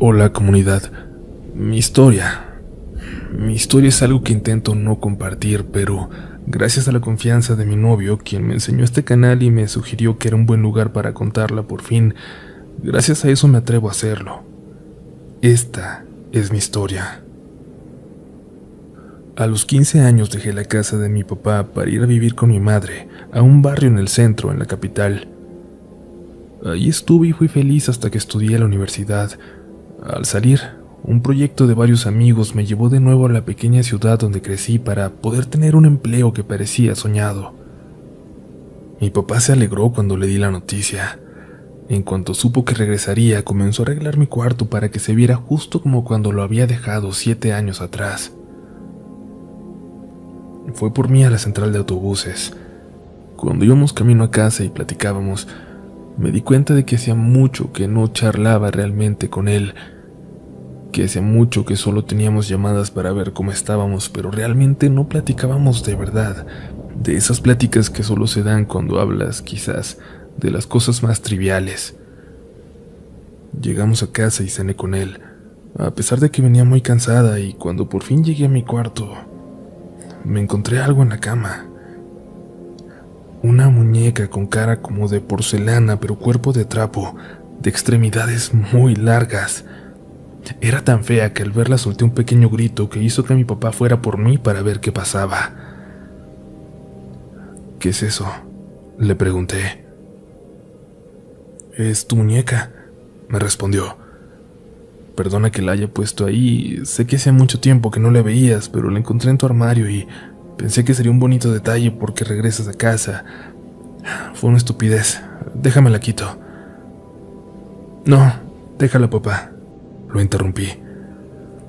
Hola comunidad, mi historia. Mi historia es algo que intento no compartir, pero gracias a la confianza de mi novio, quien me enseñó este canal y me sugirió que era un buen lugar para contarla por fin, gracias a eso me atrevo a hacerlo. Esta es mi historia. A los 15 años dejé la casa de mi papá para ir a vivir con mi madre a un barrio en el centro, en la capital. Ahí estuve y fui feliz hasta que estudié en la universidad. Al salir, un proyecto de varios amigos me llevó de nuevo a la pequeña ciudad donde crecí para poder tener un empleo que parecía soñado. Mi papá se alegró cuando le di la noticia. En cuanto supo que regresaría, comenzó a arreglar mi cuarto para que se viera justo como cuando lo había dejado 7 años atrás. Fue por mí a la central de autobuses. Cuando íbamos camino a casa y platicábamos, me di cuenta de que hacía mucho que no charlaba realmente con él, que hacía mucho que solo teníamos llamadas para ver cómo estábamos, pero realmente no platicábamos de verdad, de esas pláticas que solo se dan cuando hablas, quizás, de las cosas más triviales. Llegamos a casa y cené con él, a pesar de que venía muy cansada, y cuando por fin llegué a mi cuarto, me encontré algo en la cama. Una muñeca con cara como de porcelana, pero cuerpo de trapo, de extremidades muy largas. Era tan fea que al verla solté un pequeño grito que hizo que mi papá fuera por mí para ver qué pasaba. ¿Qué es eso?, le pregunté. «Es tu muñeca», me respondió. «Perdona que la haya puesto ahí, sé que hace mucho tiempo que no la veías, pero la encontré en tu armario y pensé que sería un bonito detalle porque regresas a casa. Fue una estupidez, déjame la quito». «No, déjala, papá», lo interrumpí.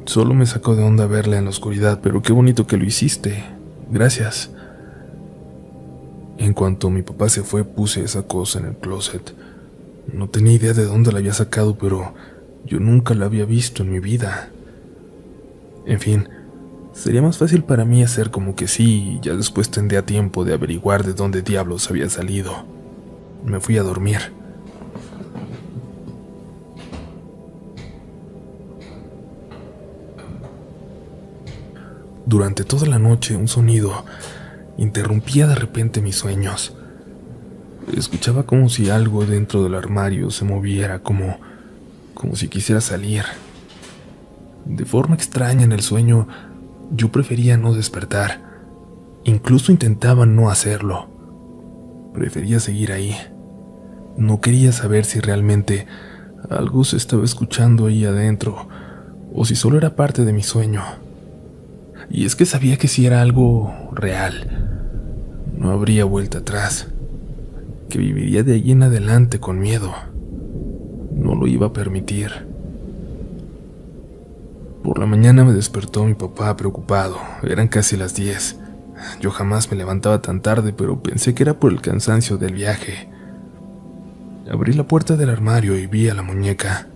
«Solo me sacó de onda verla en la oscuridad, pero qué bonito que lo hiciste. Gracias». En cuanto mi papá se fue, puse esa cosa en el closet. No tenía idea de dónde la había sacado, pero yo nunca la había visto en mi vida. En fin, sería más fácil para mí hacer como que sí, y ya después tendría tiempo de averiguar de dónde diablos había salido. Me fui a dormir. Durante toda la noche, un sonido interrumpía de repente mis sueños. Escuchaba como si algo dentro del armario se moviera, como si quisiera salir. De forma extraña en el sueño, yo prefería no despertar. Incluso intentaba no hacerlo. Prefería seguir ahí. No quería saber si realmente algo se estaba escuchando ahí adentro, o si solo era parte de mi sueño. Y es que sabía que si era algo real, no habría vuelta atrás, que viviría de ahí en adelante con miedo. No lo iba a permitir. Por la mañana me despertó mi papá preocupado. Eran casi las 10. Yo jamás me levantaba tan tarde, pero pensé que era por el cansancio del viaje. Abrí la puerta del armario y vi a la muñeca.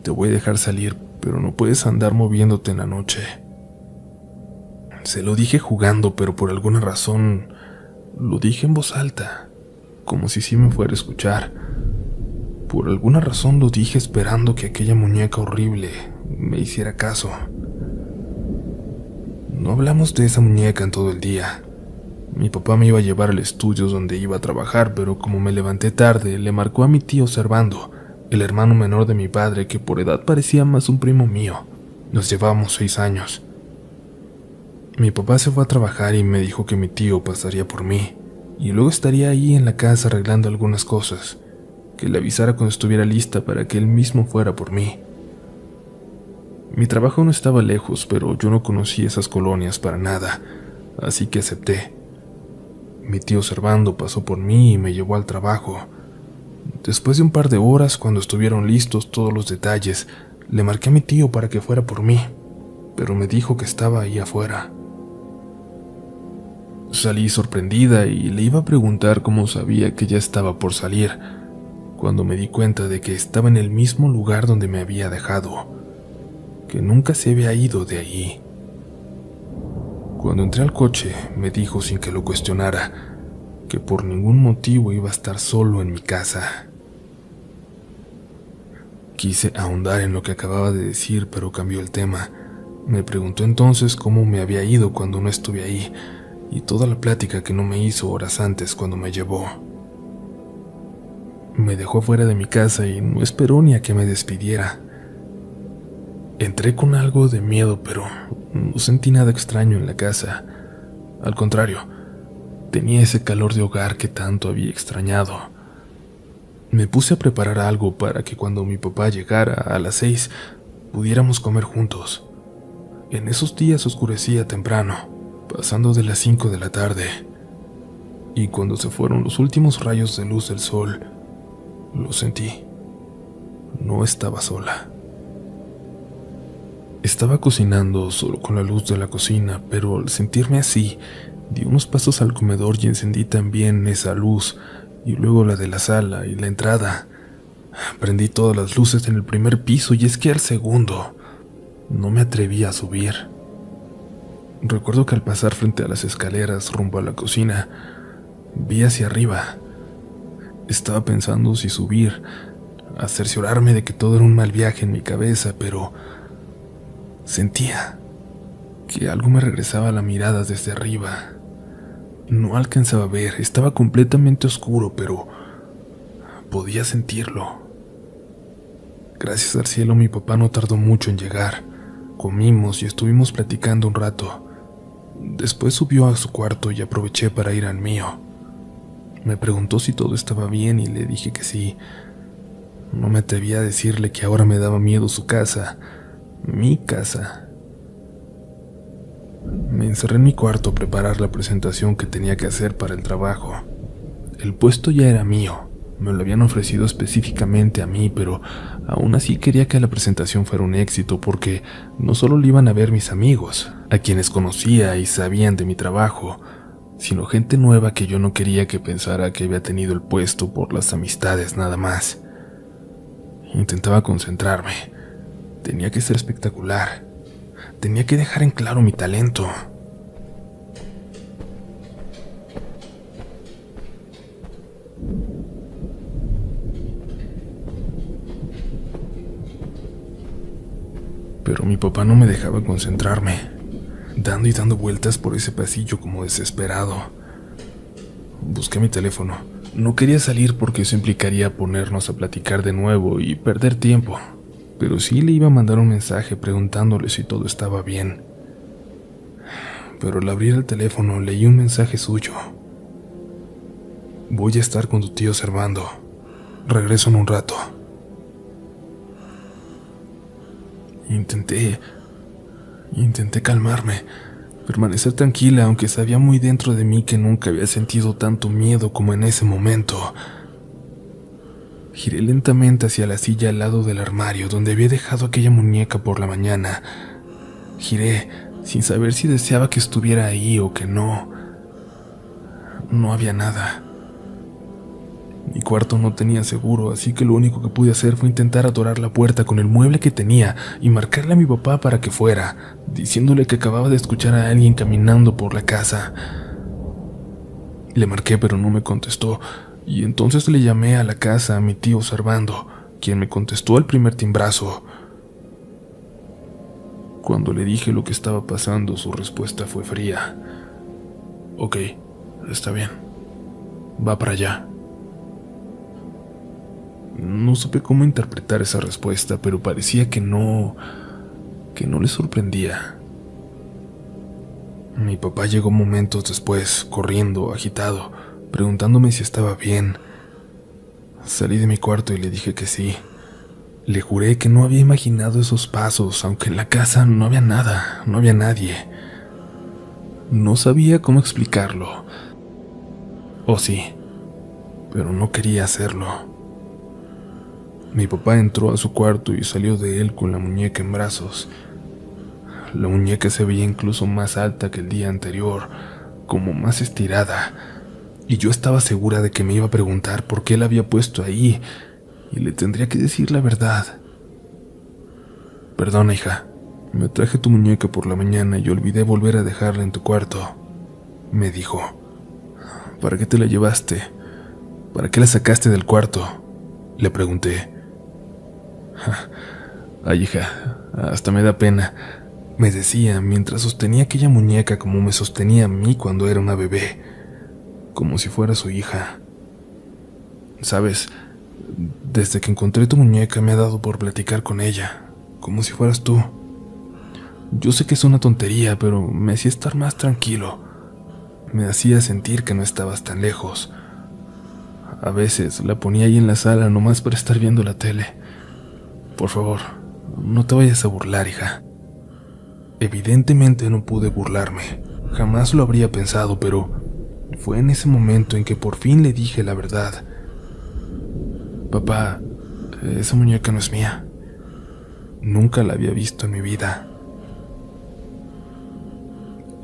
«Te voy a dejar salir, pero no puedes andar moviéndote en la noche». Se lo dije jugando, pero por alguna razón lo dije en voz alta, como si sí me fuera a escuchar. Por alguna razón lo dije esperando que aquella muñeca horrible me hiciera caso. No hablamos de esa muñeca en todo el día. Mi papá me iba a llevar al estudio donde iba a trabajar, pero como me levanté tarde, le marcó a mi tío Servando, el hermano menor de mi padre, que por edad parecía más un primo mío. Nos llevábamos 6 años. Mi papá se fue a trabajar y me dijo que mi tío pasaría por mí, y luego estaría ahí en la casa arreglando algunas cosas, que le avisara cuando estuviera lista para que él mismo fuera por mí. Mi trabajo no estaba lejos, pero yo no conocía esas colonias para nada, así que acepté. Mi tío Servando pasó por mí y me llevó al trabajo. Después de un par de horas, cuando estuvieron listos todos los detalles, le marqué a mi tío para que fuera por mí, pero me dijo que estaba ahí afuera. Salí sorprendida y le iba a preguntar cómo sabía que ya estaba por salir, cuando me di cuenta de que estaba en el mismo lugar donde me había dejado, que nunca se había ido de allí. Cuando entré al coche, me dijo sin que lo cuestionara que por ningún motivo iba a estar solo en mi casa. Quise ahondar en lo que acababa de decir, pero cambió el tema. Me preguntó entonces cómo me había ido cuando no estuve ahí, y toda la plática que no me hizo horas antes cuando me llevó. Me dejó fuera de mi casa y no esperó ni a que me despidiera. Entré con algo de miedo, pero no sentí nada extraño en la casa. Al contrario, tenía ese calor de hogar que tanto había extrañado. Me puse a preparar algo para que cuando mi papá llegara a las 6 pudiéramos comer juntos. En esos días oscurecía temprano, pasando de las 5 de la tarde, y cuando se fueron los últimos rayos de luz del sol, lo sentí. No estaba sola. Estaba cocinando solo con la luz de la cocina, pero al sentirme así, di unos pasos al comedor y encendí también esa luz, y luego la de la sala y la entrada. Prendí todas las luces en el primer piso y es que al segundo no me atreví a subir. Recuerdo que al pasar frente a las escaleras rumbo a la cocina, vi hacia arriba. Estaba pensando si subir, a cerciorarme de que todo era un mal viaje en mi cabeza, pero sentía que algo me regresaba la mirada desde arriba. No alcanzaba a ver, estaba completamente oscuro, pero podía sentirlo. Gracias al cielo mi papá no tardó mucho en llegar. Comimos y estuvimos platicando un rato. Después subió a su cuarto y aproveché para ir al mío. Me preguntó si todo estaba bien y le dije que sí. No me atrevía a decirle que ahora me daba miedo su casa, mi casa. Me encerré en mi cuarto a preparar la presentación que tenía que hacer para el trabajo. El puesto ya era mío, me lo habían ofrecido específicamente a mí, pero aún así quería que la presentación fuera un éxito porque no solo lo iban a ver mis amigos, a quienes conocía y sabían de mi trabajo, sino gente nueva que yo no quería que pensara que había tenido el puesto por las amistades nada más. Intentaba concentrarme. Tenía que ser espectacular. Tenía que dejar en claro mi talento. Pero mi papá no me dejaba concentrarme, dando y dando vueltas por ese pasillo como desesperado. Busqué mi teléfono. No quería salir porque eso implicaría ponernos a platicar de nuevo y perder tiempo, pero sí le iba a mandar un mensaje preguntándole si todo estaba bien. Pero al abrir el teléfono leí un mensaje suyo. Voy a estar con tu tío Servando. Regreso en un rato. Intenté calmarme, permanecer tranquila, aunque sabía muy dentro de mí que nunca había sentido tanto miedo como en ese momento. Giré lentamente hacia la silla al lado del armario donde había dejado aquella muñeca por la mañana. Giré sin saber si deseaba que estuviera ahí o que no. No había nada. Mi cuarto no tenía seguro, así que lo único que pude hacer fue intentar atorar la puerta con el mueble que tenía y marcarle a mi papá para que fuera, diciéndole que acababa de escuchar a alguien caminando por la casa. Le marqué, pero no me contestó, y entonces le llamé a la casa a mi tío Servando, quien me contestó al primer timbrazo. Cuando le dije lo que estaba pasando, su respuesta fue fría. Ok, está bien. Va para allá. No supe cómo interpretar esa respuesta, pero parecía que no le sorprendía. Mi papá llegó momentos después, corriendo, agitado, preguntándome si estaba bien. Salí de mi cuarto y le dije que sí. Le juré que no había imaginado esos pasos, aunque en la casa no había nada, no había nadie. No sabía cómo explicarlo. O sí, pero no quería hacerlo. Mi papá entró a su cuarto y salió de él con la muñeca en brazos. La muñeca se veía incluso más alta que el día anterior, como más estirada, y yo estaba segura de que me iba a preguntar por qué la había puesto ahí, y le tendría que decir la verdad. Perdona, hija, me traje tu muñeca por la mañana y olvidé volver a dejarla en tu cuarto, me dijo. ¿Para qué te la llevaste? ¿Para qué la sacaste del cuarto?, le pregunté. Ay, hija, hasta me da pena, me decía mientras sostenía aquella muñeca como me sostenía a mí cuando era una bebé, como si fuera su hija. Sabes, desde que encontré tu muñeca me ha dado por platicar con ella, como si fueras tú. Yo sé que es una tontería, pero me hacía estar más tranquilo. Me hacía sentir que no estabas tan lejos. A veces la ponía ahí en la sala nomás para estar viendo la tele. Por favor, no te vayas a burlar, hija. Evidentemente no pude burlarme. Jamás lo habría pensado, pero fue en ese momento en que por fin le dije la verdad. Papá, esa muñeca no es mía. Nunca la había visto en mi vida.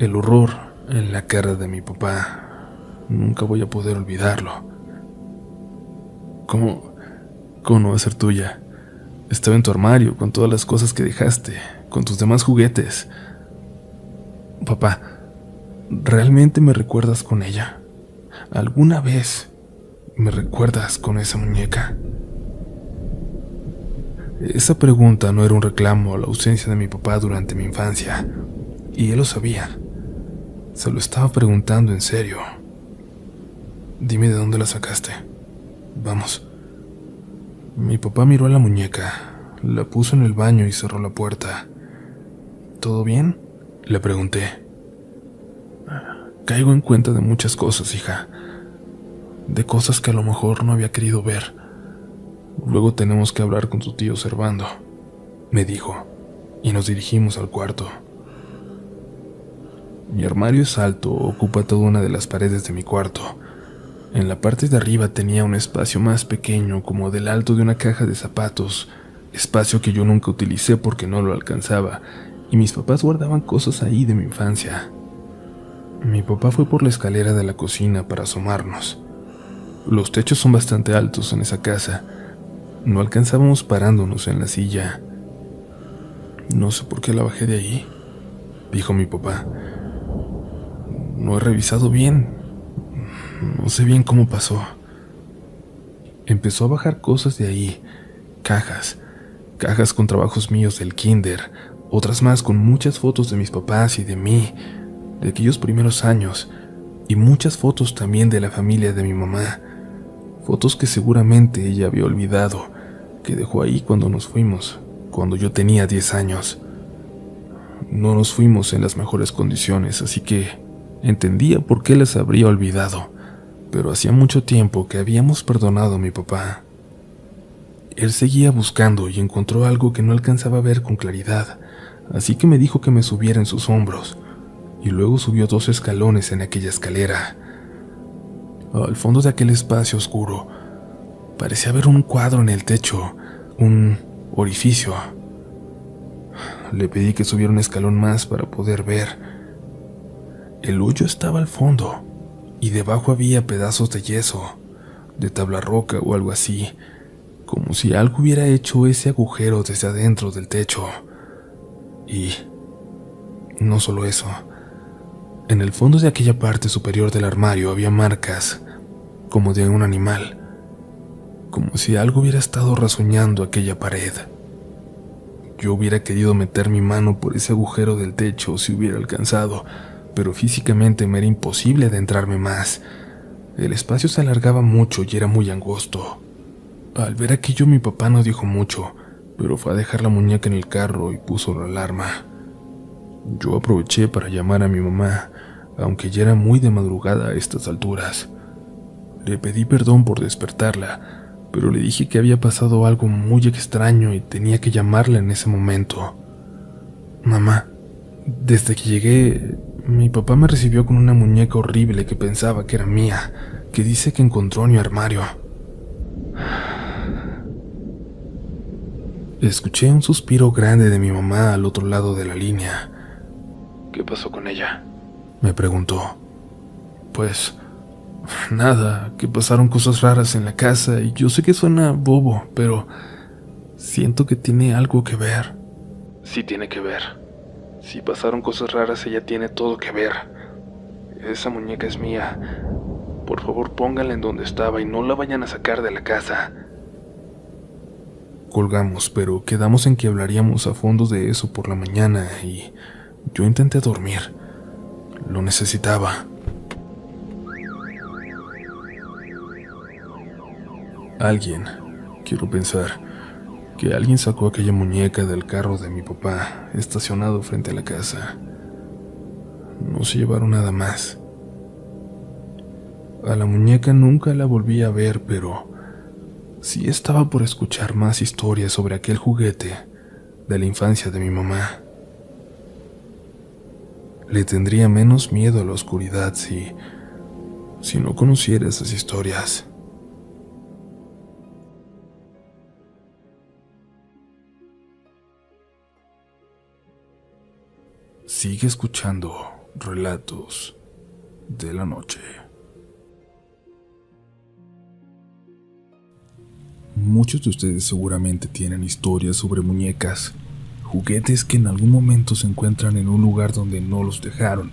El horror en la cara de mi papá, nunca voy a poder olvidarlo. ¿Cómo no va a ser tuya? Estaba en tu armario con todas las cosas que dejaste, con tus demás juguetes. Papá, ¿realmente me recuerdas con ella? ¿Alguna vez me recuerdas con esa muñeca? Esa pregunta no era un reclamo a la ausencia de mi papá durante mi infancia, y él lo sabía. Se lo estaba preguntando en serio. Dime de dónde la sacaste. Vamos. Mi papá miró a la muñeca, la puso en el baño y cerró la puerta. ¿Todo bien?, le pregunté. Caigo en cuenta de muchas cosas, hija. De cosas que a lo mejor no había querido ver. Luego tenemos que hablar con tu tío Servando, me dijo, y nos dirigimos al cuarto. Mi armario es alto, ocupa toda una de las paredes de mi cuarto. En la parte de arriba tenía un espacio más pequeño, como del alto de una caja de zapatos, espacio que yo nunca utilicé porque no lo alcanzaba, y mis papás guardaban cosas ahí de mi infancia. Mi papá fue por la escalera de la cocina para asomarnos. Los techos son bastante altos en esa casa. No alcanzábamos parándonos en la silla. No sé por qué la bajé de ahí, dijo mi papá. No he revisado bien. No sé bien cómo pasó. Empezó a bajar cosas de ahí. Cajas con trabajos míos del kinder, otras más con muchas fotos de mis papás y de mí, de aquellos primeros años, y muchas fotos también de la familia de mi mamá. Fotos que seguramente ella había olvidado, que dejó ahí cuando nos fuimos, cuando yo tenía 10 años. No nos fuimos en las mejores condiciones, así que entendía por qué las habría olvidado, pero hacía mucho tiempo que habíamos perdonado a mi papá. Él seguía buscando y encontró algo que no alcanzaba a ver con claridad, así que me dijo que me subiera en sus hombros, y luego subió 2 escalones en aquella escalera. Al fondo de aquel espacio oscuro, parecía haber un cuadro en el techo, un orificio. Le pedí que subiera un escalón más para poder ver. El hoyo estaba al fondo, y debajo había pedazos de yeso, de tabla roca o algo así, como si algo hubiera hecho ese agujero desde adentro del techo. Y no solo eso, en el fondo de aquella parte superior del armario había marcas, como de un animal, como si algo hubiera estado rasguñando aquella pared. Yo hubiera querido meter mi mano por ese agujero del techo si hubiera alcanzado, pero físicamente me era imposible adentrarme más. El espacio se alargaba mucho y era muy angosto. Al ver aquello mi papá no dijo mucho, pero fue a dejar la muñeca en el carro y puso la alarma. Yo aproveché para llamar a mi mamá, aunque ya era muy de madrugada a estas alturas. Le pedí perdón por despertarla, pero le dije que había pasado algo muy extraño y tenía que llamarla en ese momento. Mamá, desde que llegué, mi papá me recibió con una muñeca horrible que pensaba que era mía, que dice que encontró en mi armario. Escuché un suspiro grande de mi mamá al otro lado de la línea. ¿Qué pasó con ella?, me preguntó. Pues nada, que pasaron cosas raras en la casa y yo sé que suena bobo, pero siento que tiene algo que ver. Sí tiene que ver. Si pasaron cosas raras, ella tiene todo que ver. Esa muñeca es mía. Por favor, pónganla en donde estaba y no la vayan a sacar de la casa. Colgamos, pero quedamos en que hablaríamos a fondo de eso por la mañana y yo intenté dormir. Lo necesitaba. Quiero pensar, que alguien sacó aquella muñeca del carro de mi papá estacionado frente a la casa. No se llevaron nada más. A la muñeca nunca la volví a ver, pero sí estaba por escuchar más historias sobre aquel juguete de la infancia de mi mamá. Le tendría menos miedo a la oscuridad si no conociera esas historias. Sigue escuchando Relatos de la Noche. Muchos de ustedes seguramente tienen historias sobre muñecas, juguetes que en algún momento se encuentran en un lugar donde no los dejaron,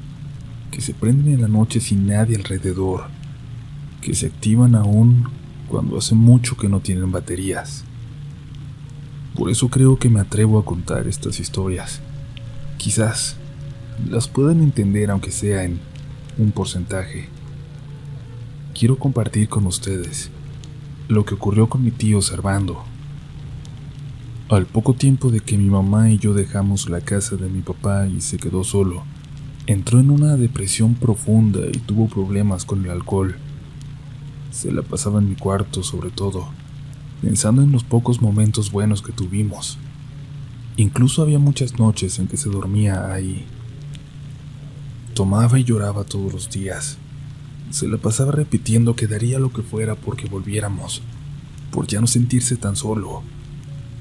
que se prenden en la noche sin nadie alrededor, que se activan aún cuando hace mucho que no tienen baterías. Por eso creo que me atrevo a contar estas historias. Quizás las puedan entender aunque sea en un porcentaje. Quiero compartir con ustedes lo que ocurrió con mi tío Servando. Al poco tiempo de que mi mamá y yo dejamos la casa de mi papá y se quedó solo, entró en una depresión profunda y tuvo problemas con el alcohol. Se la pasaba en mi cuarto, sobre todo, pensando en los pocos momentos buenos que tuvimos. Incluso había muchas noches en que se dormía ahí. Tomaba y lloraba todos los días. Se la pasaba repitiendo que daría lo que fuera porque volviéramos, por ya no sentirse tan solo,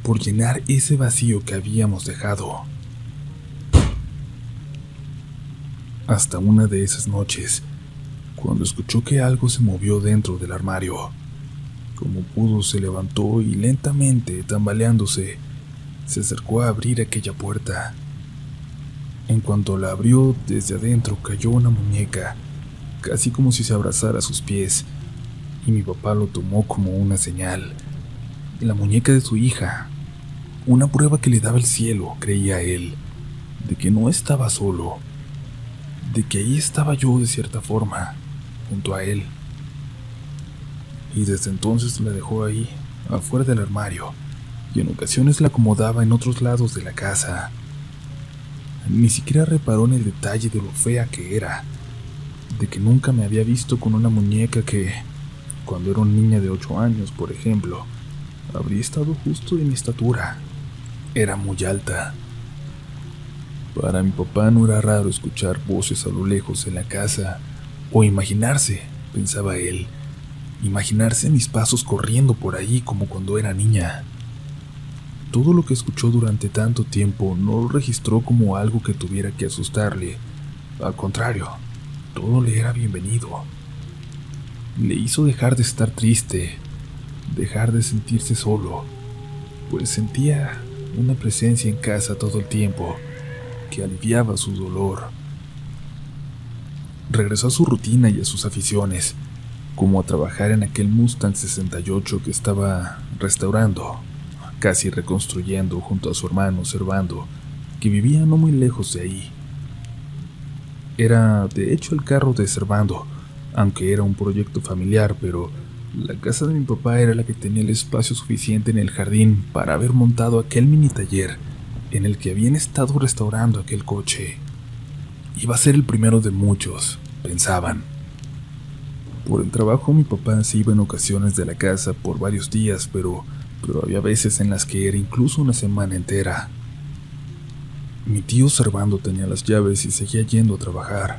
por llenar ese vacío que habíamos dejado. Hasta una de esas noches, cuando escuchó que algo se movió dentro del armario. Como pudo, se levantó y lentamente, tambaleándose, se acercó a abrir aquella puerta. En cuanto la abrió, desde adentro cayó una muñeca, casi como si se abrazara a sus pies, y mi papá lo tomó como una señal. La muñeca de su hija, una prueba que le daba el cielo, creía él, de que no estaba solo, de que ahí estaba yo de cierta forma, junto a él. Y desde entonces la dejó ahí, afuera del armario, y en ocasiones la acomodaba en otros lados de la casa. Ni siquiera reparó en el detalle de lo fea que era, de que nunca me había visto con una muñeca que, cuando era una niña de 8 años, por ejemplo, habría estado justo de mi estatura. Era muy alta. Para mi papá no era raro escuchar voces a lo lejos en la casa, o imaginarse, pensaba él, imaginarse mis pasos corriendo por ahí como cuando era niña. Todo lo que escuchó durante tanto tiempo no lo registró como algo que tuviera que asustarle. Al contrario, todo le era bienvenido. Le hizo dejar de estar triste, dejar de sentirse solo, pues sentía una presencia en casa todo el tiempo que aliviaba su dolor. Regresó a su rutina y a sus aficiones, como a trabajar en aquel Mustang 68 que estaba restaurando, casi reconstruyendo junto a su hermano Servando, que vivía no muy lejos de ahí. Era, de hecho, el carro de Servando, aunque era un proyecto familiar, pero la casa de mi papá era la que tenía el espacio suficiente en el jardín para haber montado aquel mini taller en el que habían estado restaurando aquel coche. Iba a ser el primero de muchos, pensaban. Por el trabajo mi papá se iba en ocasiones de la casa por varios días, pero había veces en las que era incluso una semana entera. Mi tío Servando tenía las llaves y seguía yendo a trabajar.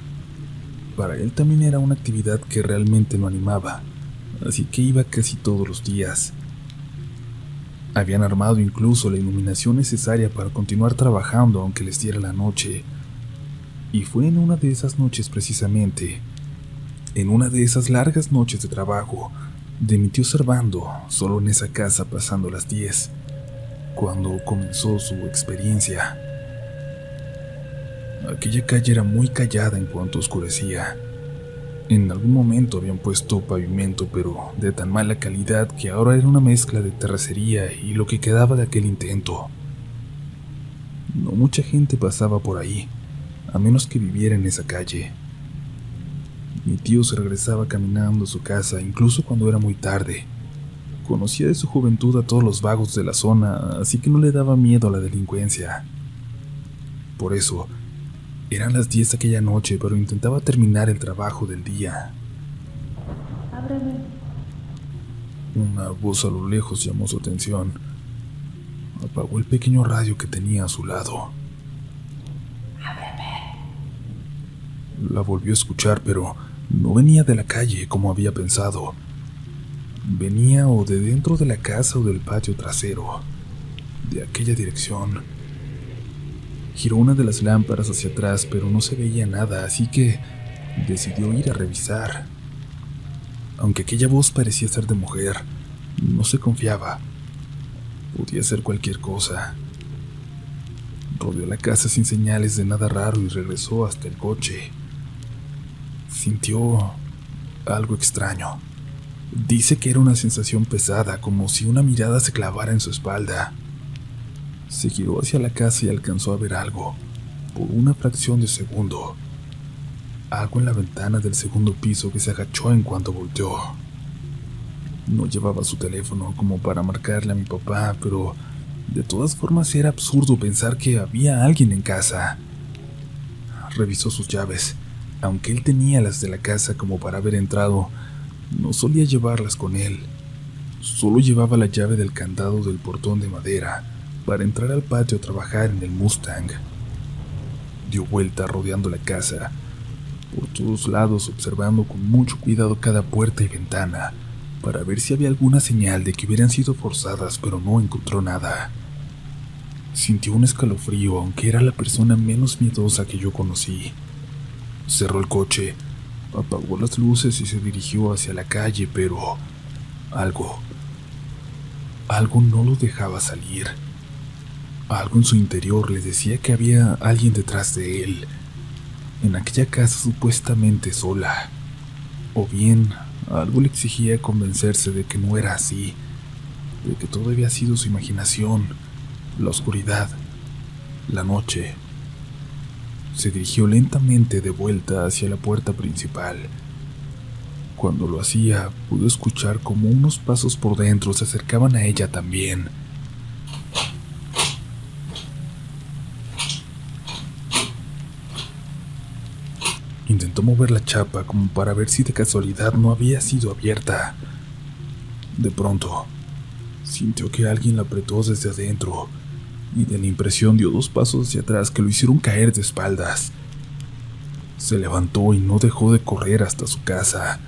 Para él también era una actividad que realmente lo animaba, así que iba casi todos los días. Habían armado incluso la iluminación necesaria para continuar trabajando aunque les diera la noche. Y fue en una de esas noches precisamente, en una de esas largas noches de trabajo, de mi tío Servando, solo en esa casa pasando las 10, cuando comenzó su experiencia. Aquella calle era muy callada en cuanto oscurecía. En algún momento habían puesto pavimento, pero de tan mala calidad que ahora era una mezcla de terracería y lo que quedaba de aquel intento. No mucha gente pasaba por ahí, a menos que viviera en esa calle. Mi tío se regresaba caminando a su casa, incluso cuando era muy tarde. Conocía de su juventud a todos los vagos de la zona, así que no le daba miedo a la delincuencia. Por eso, eran las 10 aquella noche, pero intentaba terminar el trabajo del día. Ábreme. Una voz a lo lejos llamó su atención. Apagó el pequeño radio que tenía a su lado. Ábreme. La volvió a escuchar, pero no venía de la calle como había pensado. Venía o de dentro de la casa o del patio trasero, de aquella dirección. Giró una de las lámparas hacia atrás, pero no se veía nada, así que decidió ir a revisar. Aunque aquella voz parecía ser de mujer, no se confiaba. Podía ser cualquier cosa. Rodeó la casa sin señales de nada raro y regresó hasta el coche. Sintió algo extraño. Dice que era una sensación pesada, como si una mirada se clavara en su espalda. Se giró hacia la casa y alcanzó a ver algo, por una fracción de segundo. Algo en la ventana del segundo piso que se agachó en cuanto volteó. No llevaba su teléfono como para marcarle a mi papá, pero de todas formas era absurdo pensar que había alguien en casa. Revisó sus llaves. Aunque él tenía las de la casa como para haber entrado, no solía llevarlas con él. Solo llevaba la llave del candado del portón de madera para entrar al patio a trabajar en el Mustang. Dio vuelta rodeando la casa, por todos lados observando con mucho cuidado cada puerta y ventana, para ver si había alguna señal de que hubieran sido forzadas, pero no encontró nada. Sintió un escalofrío, aunque era la persona menos miedosa que yo conocí. Cerró el coche, apagó las luces y se dirigió hacia la calle, pero algo no lo dejaba salir. Algo en su interior le decía que había alguien detrás de él, en aquella casa supuestamente sola. O bien, algo le exigía convencerse de que no era así, de que todo había sido su imaginación, la oscuridad, la noche. Se dirigió lentamente de vuelta hacia la puerta principal. Cuando lo hacía, pudo escuchar como unos pasos por dentro se acercaban a ella también. Intentó mover la chapa como para ver si de casualidad no había sido abierta. De pronto, sintió que alguien la apretó desde adentro, y de la impresión dio 2 pasos hacia atrás que lo hicieron caer de espaldas. Se levantó y no dejó de correr hasta su casa.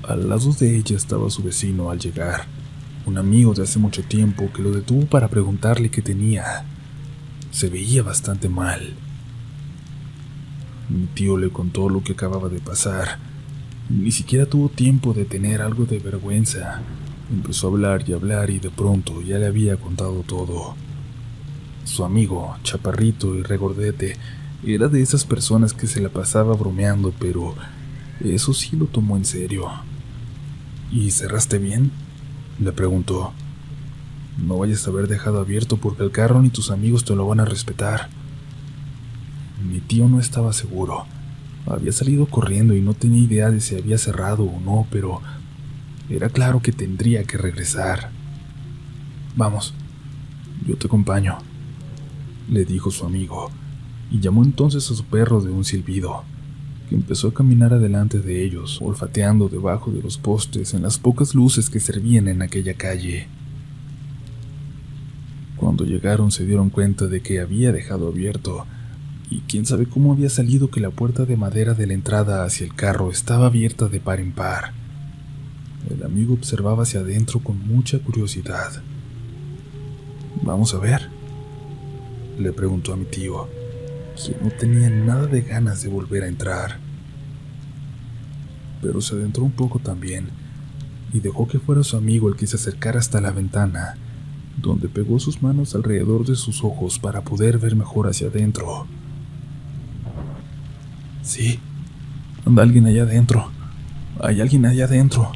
Al lado de ella estaba su vecino al llegar, un amigo de hace mucho tiempo que lo detuvo para preguntarle qué tenía. Se veía bastante mal. Mi tío le contó lo que acababa de pasar. Ni siquiera tuvo tiempo de tener algo de vergüenza. Empezó a hablar y de pronto ya le había contado todo. Su amigo, chaparrito y regordete, era de esas personas que se la pasaba bromeando, pero eso sí lo tomó en serio. ¿Y cerraste bien?, le preguntó. No vayas a haber dejado abierto porque el carro ni tus amigos te lo van a respetar. Mi tío no estaba seguro. Había salido corriendo y no tenía idea de si había cerrado o no, pero era claro que tendría que regresar. Vamos, yo te acompaño, le dijo su amigo, y llamó entonces a su perro de un silbido, que empezó a caminar adelante de ellos, olfateando debajo de los postes en las pocas luces que servían en aquella calle. Cuando llegaron se dieron cuenta de que había dejado abierto, y quién sabe cómo había salido que la puerta de madera de la entrada hacia el carro estaba abierta de par en par. El amigo observaba hacia adentro con mucha curiosidad. «¿Vamos a ver?», le preguntó a mi tío, quien no tenía nada de ganas de volver a entrar. Pero se adentró un poco también, y dejó que fuera su amigo el que se acercara hasta la ventana, donde pegó sus manos alrededor de sus ojos para poder ver mejor hacia adentro. «Sí», Anda alguien allá adentro. Hay alguien allá adentro,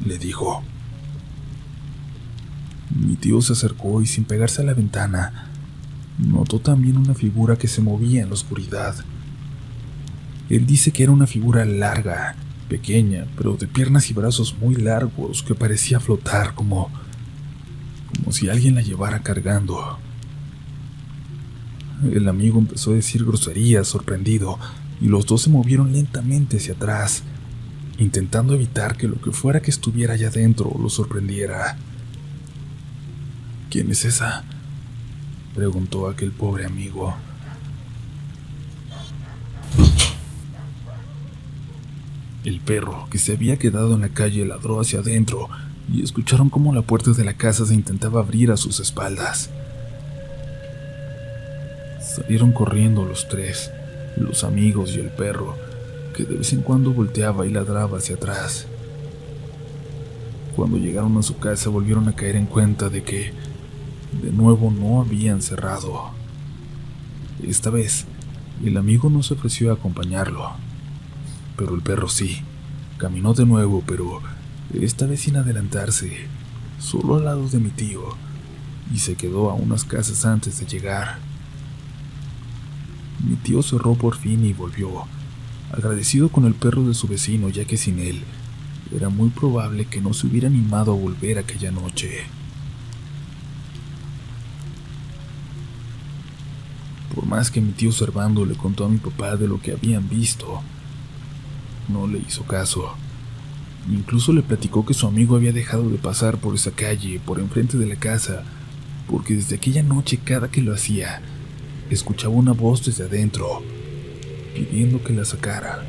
le dijo. Mi tío se acercó y sin pegarse a la ventana, notó también una figura que se movía en la oscuridad. Él dice que era una figura larga, pequeña, pero de piernas y brazos muy largos que parecía flotar como si alguien la llevara cargando. El amigo empezó a decir groserías, sorprendido, y los dos se movieron lentamente hacia atrás, intentando evitar que lo que fuera que estuviera allá adentro los sorprendiera. ¿Quién es esa?, preguntó aquel pobre amigo. El perro, que se había quedado en la calle, ladró hacia adentro y escucharon cómo la puerta de la casa se intentaba abrir a sus espaldas. Salieron corriendo los tres, los amigos y el perro, que de vez en cuando volteaba y ladraba hacia atrás. Cuando llegaron a su casa volvieron a caer en cuenta de que, de nuevo, no habían cerrado. Esta vez, el amigo no se ofreció a acompañarlo, pero el perro sí. Caminó de nuevo, pero esta vez sin adelantarse, solo al lado de mi tío, y se quedó a unas casas antes de llegar. Mi tío cerró por fin y volvió, agradecido con el perro de su vecino, ya que sin él era muy probable que no se hubiera animado a volver aquella noche. Por más que mi tío Servando le contó a mi papá de lo que habían visto, no le hizo caso. Incluso le platicó que su amigo había dejado de pasar por esa calle, por enfrente de la casa, porque desde aquella noche, cada que lo hacía, escuchaba una voz desde adentro, pidiendo que la sacara,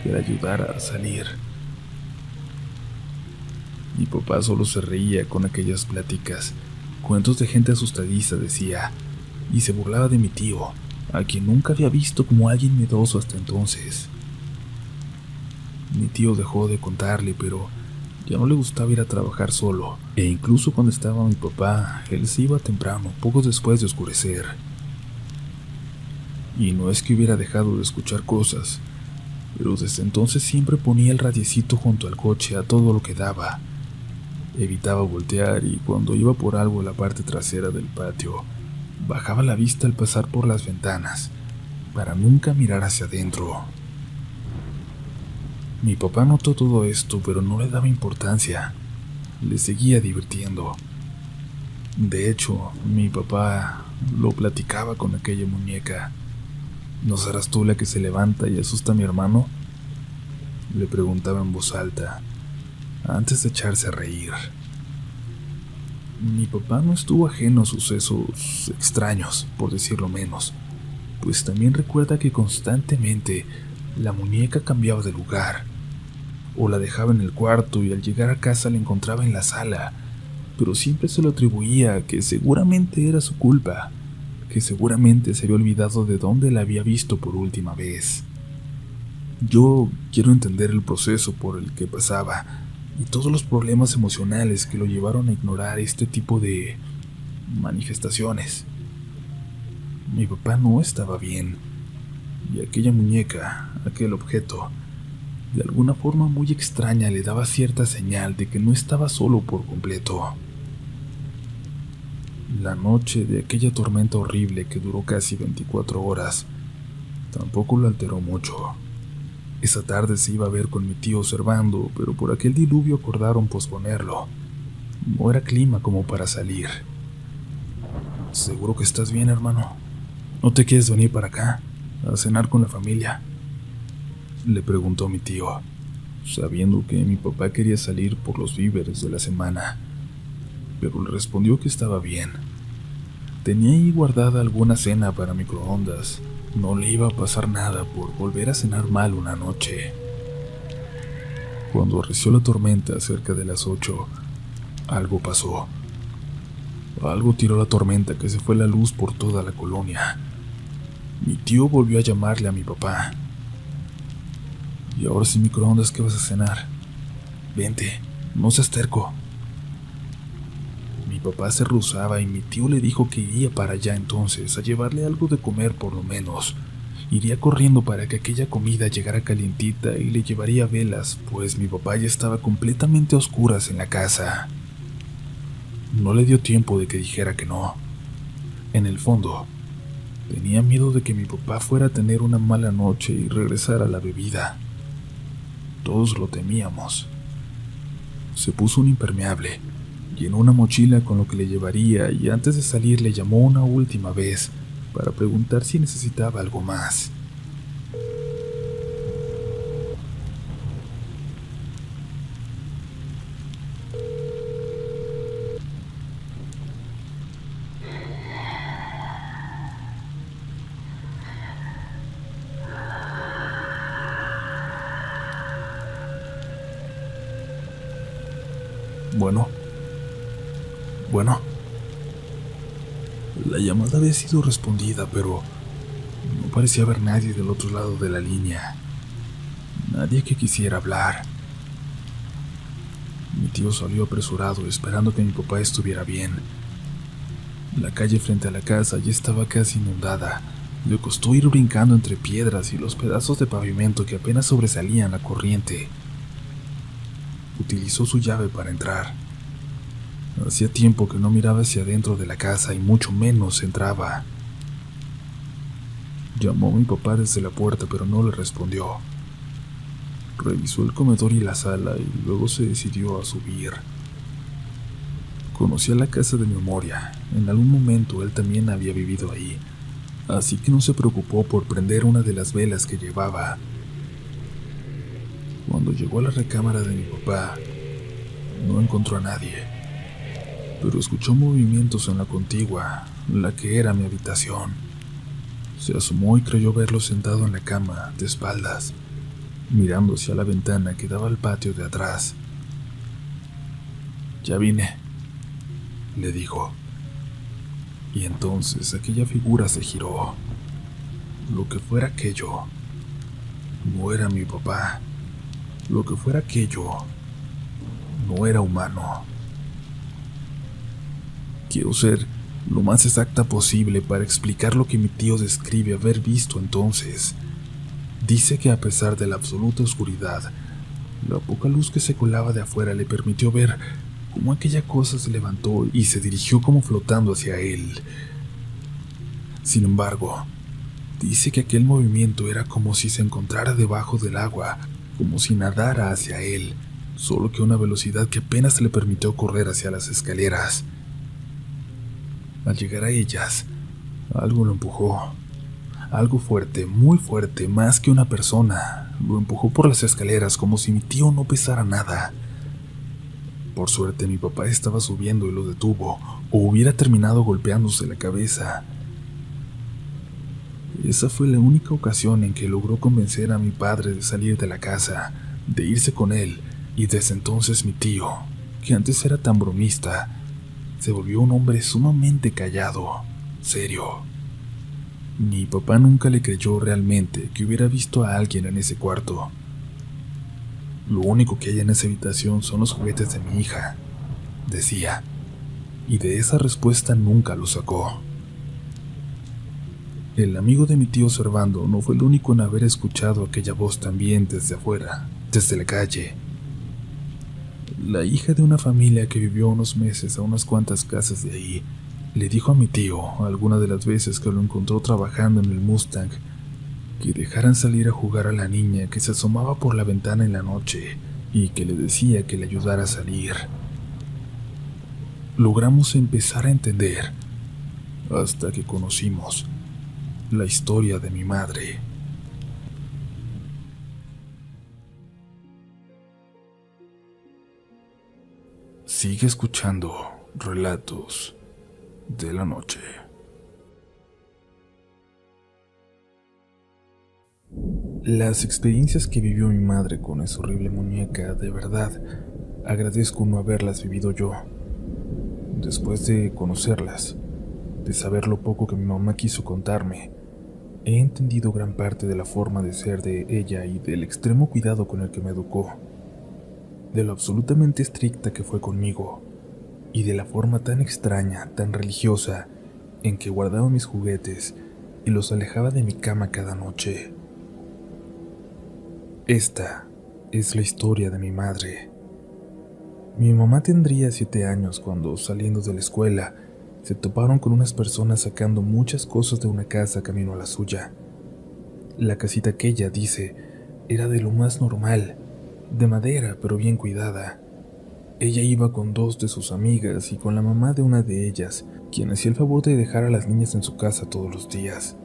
que la ayudara a salir. Mi papá solo se reía con aquellas pláticas, cuentos de gente asustadiza, decía, y se burlaba de mi tío, a quien nunca había visto como alguien miedoso hasta entonces. Mi tío dejó de contarle, pero ya no le gustaba ir a trabajar solo, e incluso cuando estaba mi papá, él se iba temprano, poco después de oscurecer. Y no es que hubiera dejado de escuchar cosas, pero desde entonces siempre ponía el radiecito junto al coche a todo lo que daba. Evitaba voltear y cuando iba por algo a la parte trasera del patio, bajaba la vista al pasar por las ventanas, para nunca mirar hacia adentro. Mi papá notó todo esto, pero no le daba importancia. Le seguía divirtiendo. De hecho, mi papá lo platicaba con aquella muñeca. ¿No serás tú la que se levanta y asusta a mi hermano?, le preguntaba en voz alta, antes de echarse a reír. Mi papá no estuvo ajeno a sucesos extraños, por decirlo menos, pues también recuerda que constantemente la muñeca cambiaba de lugar, o la dejaba en el cuarto y al llegar a casa la encontraba en la sala, pero siempre se lo atribuía a que seguramente era su culpa, que seguramente se había olvidado de dónde la había visto por última vez. Yo quiero entender el proceso por el que pasaba y todos los problemas emocionales que lo llevaron a ignorar este tipo de manifestaciones. Mi papá no estaba bien, y aquella muñeca, aquel objeto, de alguna forma muy extraña le daba cierta señal de que no estaba solo por completo. La noche de aquella tormenta horrible que duró casi 24 horas tampoco lo alteró mucho. Esa tarde se iba a ver con mi tío Servando, pero por aquel diluvio acordaron posponerlo. No era clima como para salir. ¿Seguro que estás bien, hermano? ¿No te quieres venir para acá, a cenar con la familia?, le preguntó mi tío, sabiendo que mi papá quería salir por los víveres de la semana, pero le respondió que estaba bien. Tenía ahí guardada alguna cena para microondas. No le iba a pasar nada por volver a cenar mal una noche. Cuando arreció la tormenta cerca de las 8, algo pasó. Algo tiró la tormenta que se fue la luz por toda la colonia. Mi tío volvió a llamarle a mi papá. Y ahora sin microondas, ¿qué vas a cenar? Vente, no seas terco. Mi papá se rehusaba y mi tío le dijo que iría para allá entonces, a llevarle algo de comer por lo menos, Iría corriendo para que aquella comida llegara calientita y le llevaría velas, pues mi papá ya estaba completamente a oscuras en la casa. No le dio tiempo de que dijera que no. En el fondo, tenía miedo de que mi papá fuera a tener una mala noche y regresara a la bebida. Todos lo temíamos. Se puso un impermeable, llenó una mochila con lo que le llevaría y antes de salir le llamó una última vez para preguntar si necesitaba algo más. Bueno. La llamada había sido respondida, pero no parecía haber nadie del otro lado de la línea. Nadie que quisiera hablar. Mi tío salió apresurado, esperando que mi papá estuviera bien. La calle frente a la casa ya estaba casi inundada. Le costó ir brincando entre piedras y los pedazos de pavimento que apenas sobresalían la corriente. Utilizó su llave para entrar. Hacía tiempo que no miraba hacia adentro de la casa y mucho menos entraba. Llamó a mi papá desde la puerta, pero no le respondió. Revisó el comedor y la sala y luego se decidió a subir. Conocía la casa de memoria. En algún momento él también había vivido ahí, así que no se preocupó por prender una de las velas que llevaba. Cuando llegó a la recámara de mi papá, no encontró a nadie, pero escuchó movimientos en la contigua, la que era mi habitación. Se asomó y creyó verlo sentado en la cama, de espaldas, mirando hacia la ventana que daba al patio de atrás. «Ya vine», le dijo. Y entonces aquella figura se giró. Lo que fuera aquello, no era mi papá. Lo que fuera aquello, no era humano. Quiero ser lo más exacta posible para explicar lo que mi tío describe haber visto entonces. Dice que a pesar de la absoluta oscuridad, la poca luz que se colaba de afuera le permitió ver cómo aquella cosa se levantó y se dirigió como flotando hacia él. Sin embargo, dice que aquel movimiento era como si se encontrara debajo del agua, como si nadara hacia él, solo que a una velocidad que apenas le permitió correr hacia las escaleras. Al llegar a ellas, algo lo empujó. Algo fuerte, muy fuerte, más que una persona. Lo empujó por las escaleras como si mi tío no pesara nada. Por suerte mi papá estaba subiendo y lo detuvo, o hubiera terminado golpeándose la cabeza. Esa fue la única ocasión en que logró convencer a mi padre de salir de la casa, de irse con él, y desde entonces mi tío, que antes era tan bromista, se volvió un hombre sumamente callado, serio. Mi papá nunca le creyó realmente que hubiera visto a alguien en ese cuarto. Lo único que hay en esa habitación son los juguetes de mi hija, decía, y de esa respuesta nunca lo sacó. El amigo de mi tío Servando no fue el único en haber escuchado aquella voz también desde afuera, desde la calle. La hija de una familia que vivió unos meses a unas cuantas casas de ahí, le dijo a mi tío, alguna de las veces que lo encontró trabajando en el Mustang, que dejaran salir a jugar a la niña que se asomaba por la ventana en la noche y que le decía que le ayudara a salir. Logramos empezar a entender, hasta que conocimos la historia de mi madre. Sigue escuchando Relatos de la Noche. Las experiencias que vivió mi madre con esa horrible muñeca, de verdad, agradezco no haberlas vivido yo. Después de conocerlas, de saber lo poco que mi mamá quiso contarme, he entendido gran parte de la forma de ser de ella y del extremo cuidado con el que me educó, de lo absolutamente estricta que fue conmigo, y de la forma tan extraña, tan religiosa, en que guardaba mis juguetes y los alejaba de mi cama cada noche. Esta es la historia de mi madre. Mi mamá tendría 7 años cuando, saliendo de la escuela, se toparon con unas personas sacando muchas cosas de una casa camino a la suya. La casita que ella dice era de lo más normal, de madera pero bien cuidada. Ella iba con 2 de sus amigas y con la mamá de una de ellas, quien hacía el favor de dejar a las niñas en su casa todos los días.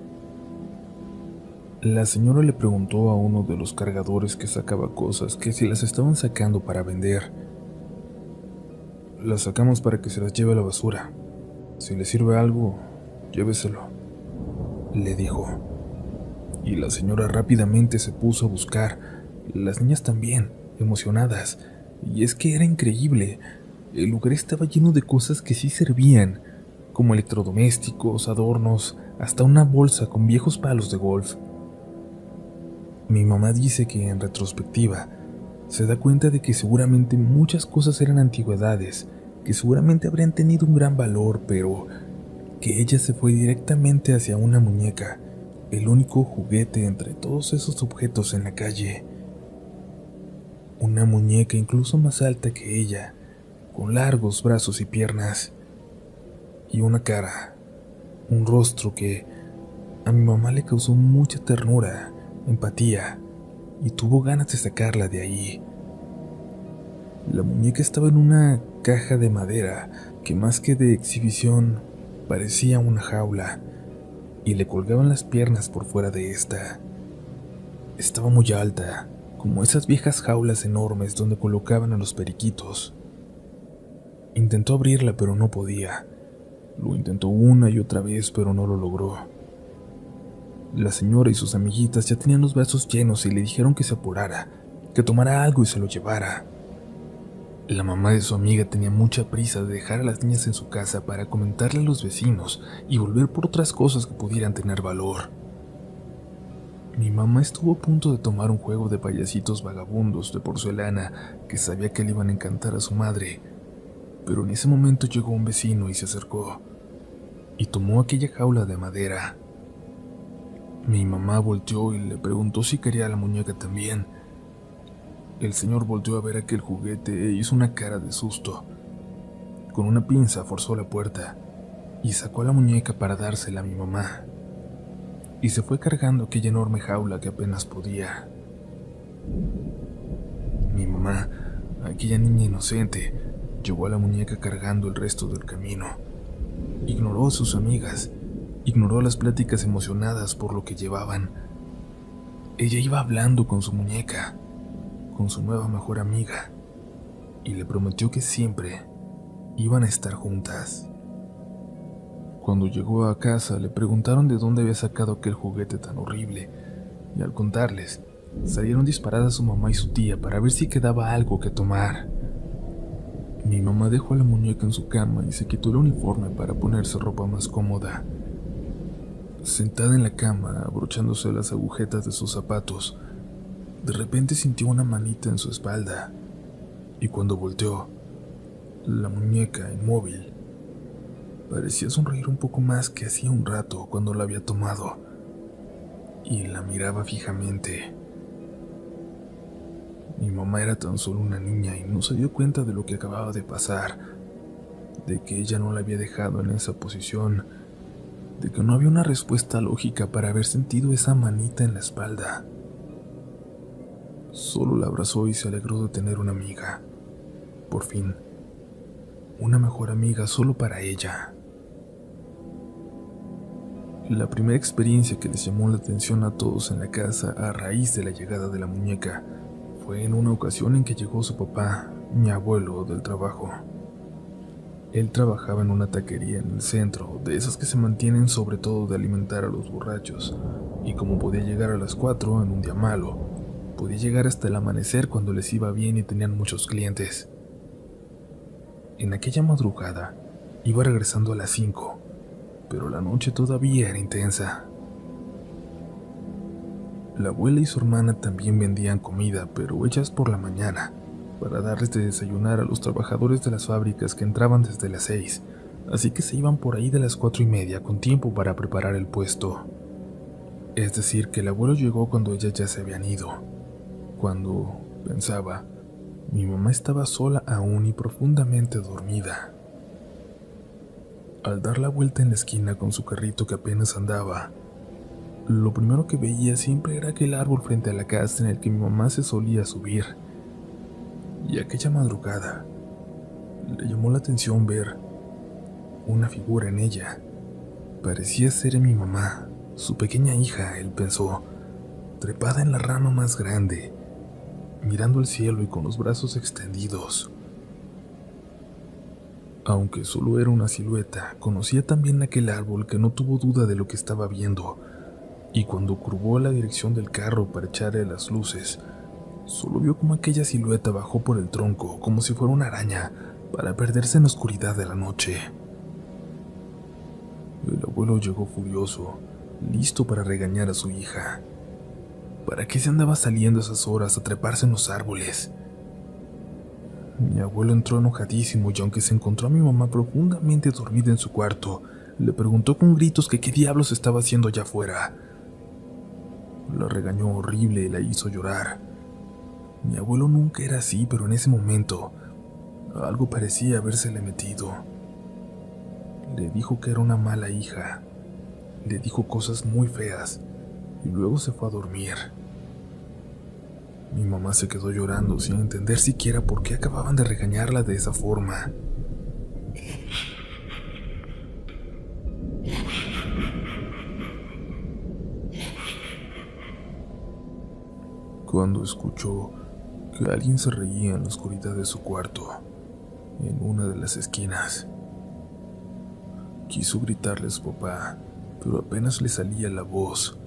La señora le preguntó a uno de los cargadores que sacaba cosas que si las estaban sacando para vender. Las sacamos para que se las lleve a la basura. Si le sirve algo, lléveselo, le dijo. Y la señora rápidamente se puso a buscar, las niñas también, emocionadas. Y es que era increíble, el lugar estaba lleno de cosas que sí servían, como electrodomésticos, adornos, hasta una bolsa con viejos palos de golf. Mi mamá dice que en retrospectiva se da cuenta de que seguramente muchas cosas eran antigüedades, que seguramente habrían tenido un gran valor, pero que ella se fue directamente hacia una muñeca, el único juguete entre todos esos objetos en la calle. Una muñeca incluso más alta que ella, con largos brazos y piernas, y una cara, un rostro que a mi mamá le causó mucha ternura, empatía, y tuvo ganas de sacarla de ahí. La muñeca estaba en una caja de madera que más que de exhibición parecía una jaula, y le colgaban las piernas por fuera de esta. Estaba muy alta, como esas viejas jaulas enormes donde colocaban a los periquitos. Intentó abrirla pero no podía. Lo intentó una y otra vez pero no lo logró. La señora y sus amiguitas ya tenían los brazos llenos y le dijeron que se apurara, que tomara algo y se lo llevara. La mamá de su amiga tenía mucha prisa de dejar a las niñas en su casa para comentarle a los vecinos y volver por otras cosas que pudieran tener valor. Mi mamá estuvo a punto de tomar un juego de payasitos vagabundos de porcelana que sabía que le iban a encantar a su madre, pero en ese momento llegó un vecino y se acercó, y tomó aquella jaula de madera. Mi mamá volteó y le preguntó si quería la muñeca también. El señor volteó a ver aquel juguete e hizo una cara de susto. Con una pinza forzó la puerta y sacó la muñeca para dársela a mi mamá. Y se fue cargando aquella enorme jaula que apenas podía. Mi mamá, aquella niña inocente, llevó a la muñeca cargando el resto del camino. Ignoró a sus amigas, ignoró las pláticas emocionadas por lo que llevaban. Ella iba hablando con su muñeca, con su nueva mejor amiga, y le prometió que siempre iban a estar juntas. Cuando llegó a casa le preguntaron de dónde había sacado aquel juguete tan horrible, y al contarles, salieron disparadas su mamá y su tía para ver si quedaba algo que tomar. Mi mamá dejó a la muñeca en su cama y se quitó el uniforme para ponerse ropa más cómoda. Sentada en la cama, abrochándose las agujetas de sus zapatos, de repente sintió una manita en su espalda, y cuando volteó, la muñeca, inmóvil, parecía sonreír un poco más que hacía un rato cuando la había tomado, y la miraba fijamente. Mi mamá era tan solo una niña y no se dio cuenta de lo que acababa de pasar, de que ella no la había dejado en esa posición, de que no había una respuesta lógica para haber sentido esa manita en la espalda. Solo la abrazó y se alegró de tener una amiga. Por fin, una mejor amiga solo para ella. La primera experiencia que les llamó la atención a todos en la casa a raíz de la llegada de la muñeca fue en una ocasión en que llegó su papá, mi abuelo, del trabajo. Él trabajaba en una taquería en el centro, de esas que se mantienen sobre todo de alimentar a los borrachos, y como podía llegar a las 4 en un día malo, podía llegar hasta el amanecer cuando les iba bien y tenían muchos clientes. En aquella madrugada iba regresando a las 5, pero la noche todavía era intensa. La abuela y su hermana también vendían comida, pero hechas por la mañana, para darles de desayunar a los trabajadores de las fábricas que entraban desde las 6, así que se iban por ahí de las 4:30 con tiempo para preparar el puesto. Es decir, que el abuelo llegó cuando ellas ya se habían ido. Cuando pensaba, mi mamá estaba sola aún y profundamente dormida. Al dar la vuelta en la esquina con su carrito que apenas andaba, lo primero que veía siempre era aquel árbol frente a la casa en el que mi mamá se solía subir. Y aquella madrugada le llamó la atención ver una figura en ella. Parecía ser mi mamá, su pequeña hija, él pensó, trepada en la rama más grande, mirando al cielo y con los brazos extendidos. Aunque solo era una silueta, conocía también aquel árbol que no tuvo duda de lo que estaba viendo, y cuando curvó a la dirección del carro para echarle las luces, solo vio como aquella silueta bajó por el tronco como si fuera una araña para perderse en la oscuridad de la noche. El abuelo llegó furioso, listo para regañar a su hija. ¿Para qué se andaba saliendo a esas horas a treparse en los árboles? Mi abuelo entró enojadísimo y aunque se encontró a mi mamá profundamente dormida en su cuarto, le preguntó con gritos que qué diablos estaba haciendo allá afuera. La regañó horrible y la hizo llorar. Mi abuelo nunca era así, pero en ese momento algo parecía habérsele metido. Le dijo que era una mala hija. Le dijo cosas muy feas y luego se fue a dormir. Mi mamá se quedó llorando sin entender siquiera por qué acababan de regañarla de esa forma. Cuando escuchó que alguien se reía en la oscuridad de su cuarto, en una de las esquinas, quiso gritarle a su papá, pero apenas le salía la voz.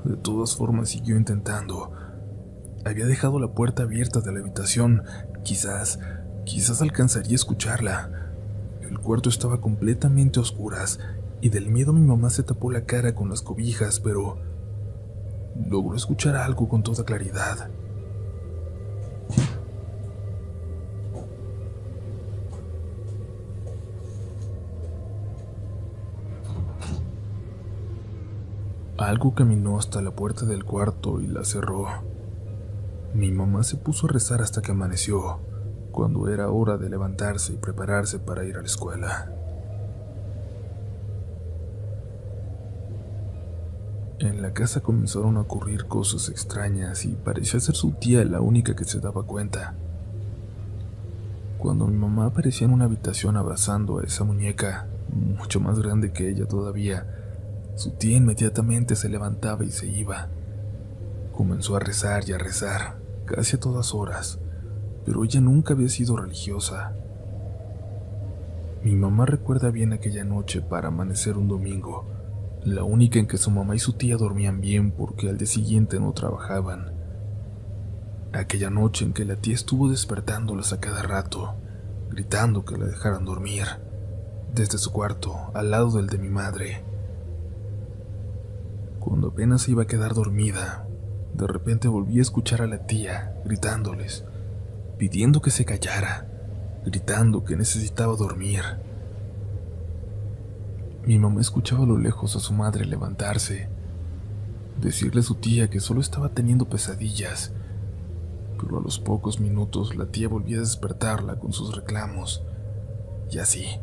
De todas formas siguió intentando. Había dejado la puerta abierta de la habitación. Quizás alcanzaría a escucharla. El cuarto estaba completamente a oscuras y del miedo mi mamá se tapó la cara con las cobijas, pero logró escuchar algo con toda claridad. Algo caminó hasta la puerta del cuarto y la cerró. Mi mamá se puso a rezar hasta que amaneció, cuando era hora de levantarse y prepararse para ir a la escuela. En la casa comenzaron a ocurrir cosas extrañas y parecía ser su tía la única que se daba cuenta. Cuando mi mamá aparecía en una habitación abrazando a esa muñeca, mucho más grande que ella todavía, su tía inmediatamente se levantaba y se iba. Comenzó a rezar y a rezar, casi a todas horas, pero ella nunca había sido religiosa. Mi mamá recuerda bien aquella noche para amanecer un domingo, la única en que su mamá y su tía dormían bien porque al día siguiente no trabajaban. Aquella noche en que la tía estuvo despertándolas a cada rato, gritando que la dejaran dormir, desde su cuarto, al lado del de mi madre. Cuando apenas se iba a quedar dormida, de repente volví a escuchar a la tía gritándoles, pidiendo que se callara, gritando que necesitaba dormir. Mi mamá escuchaba a lo lejos a su madre levantarse, decirle a su tía que solo estaba teniendo pesadillas, pero a los pocos minutos la tía volvía a despertarla con sus reclamos. Y así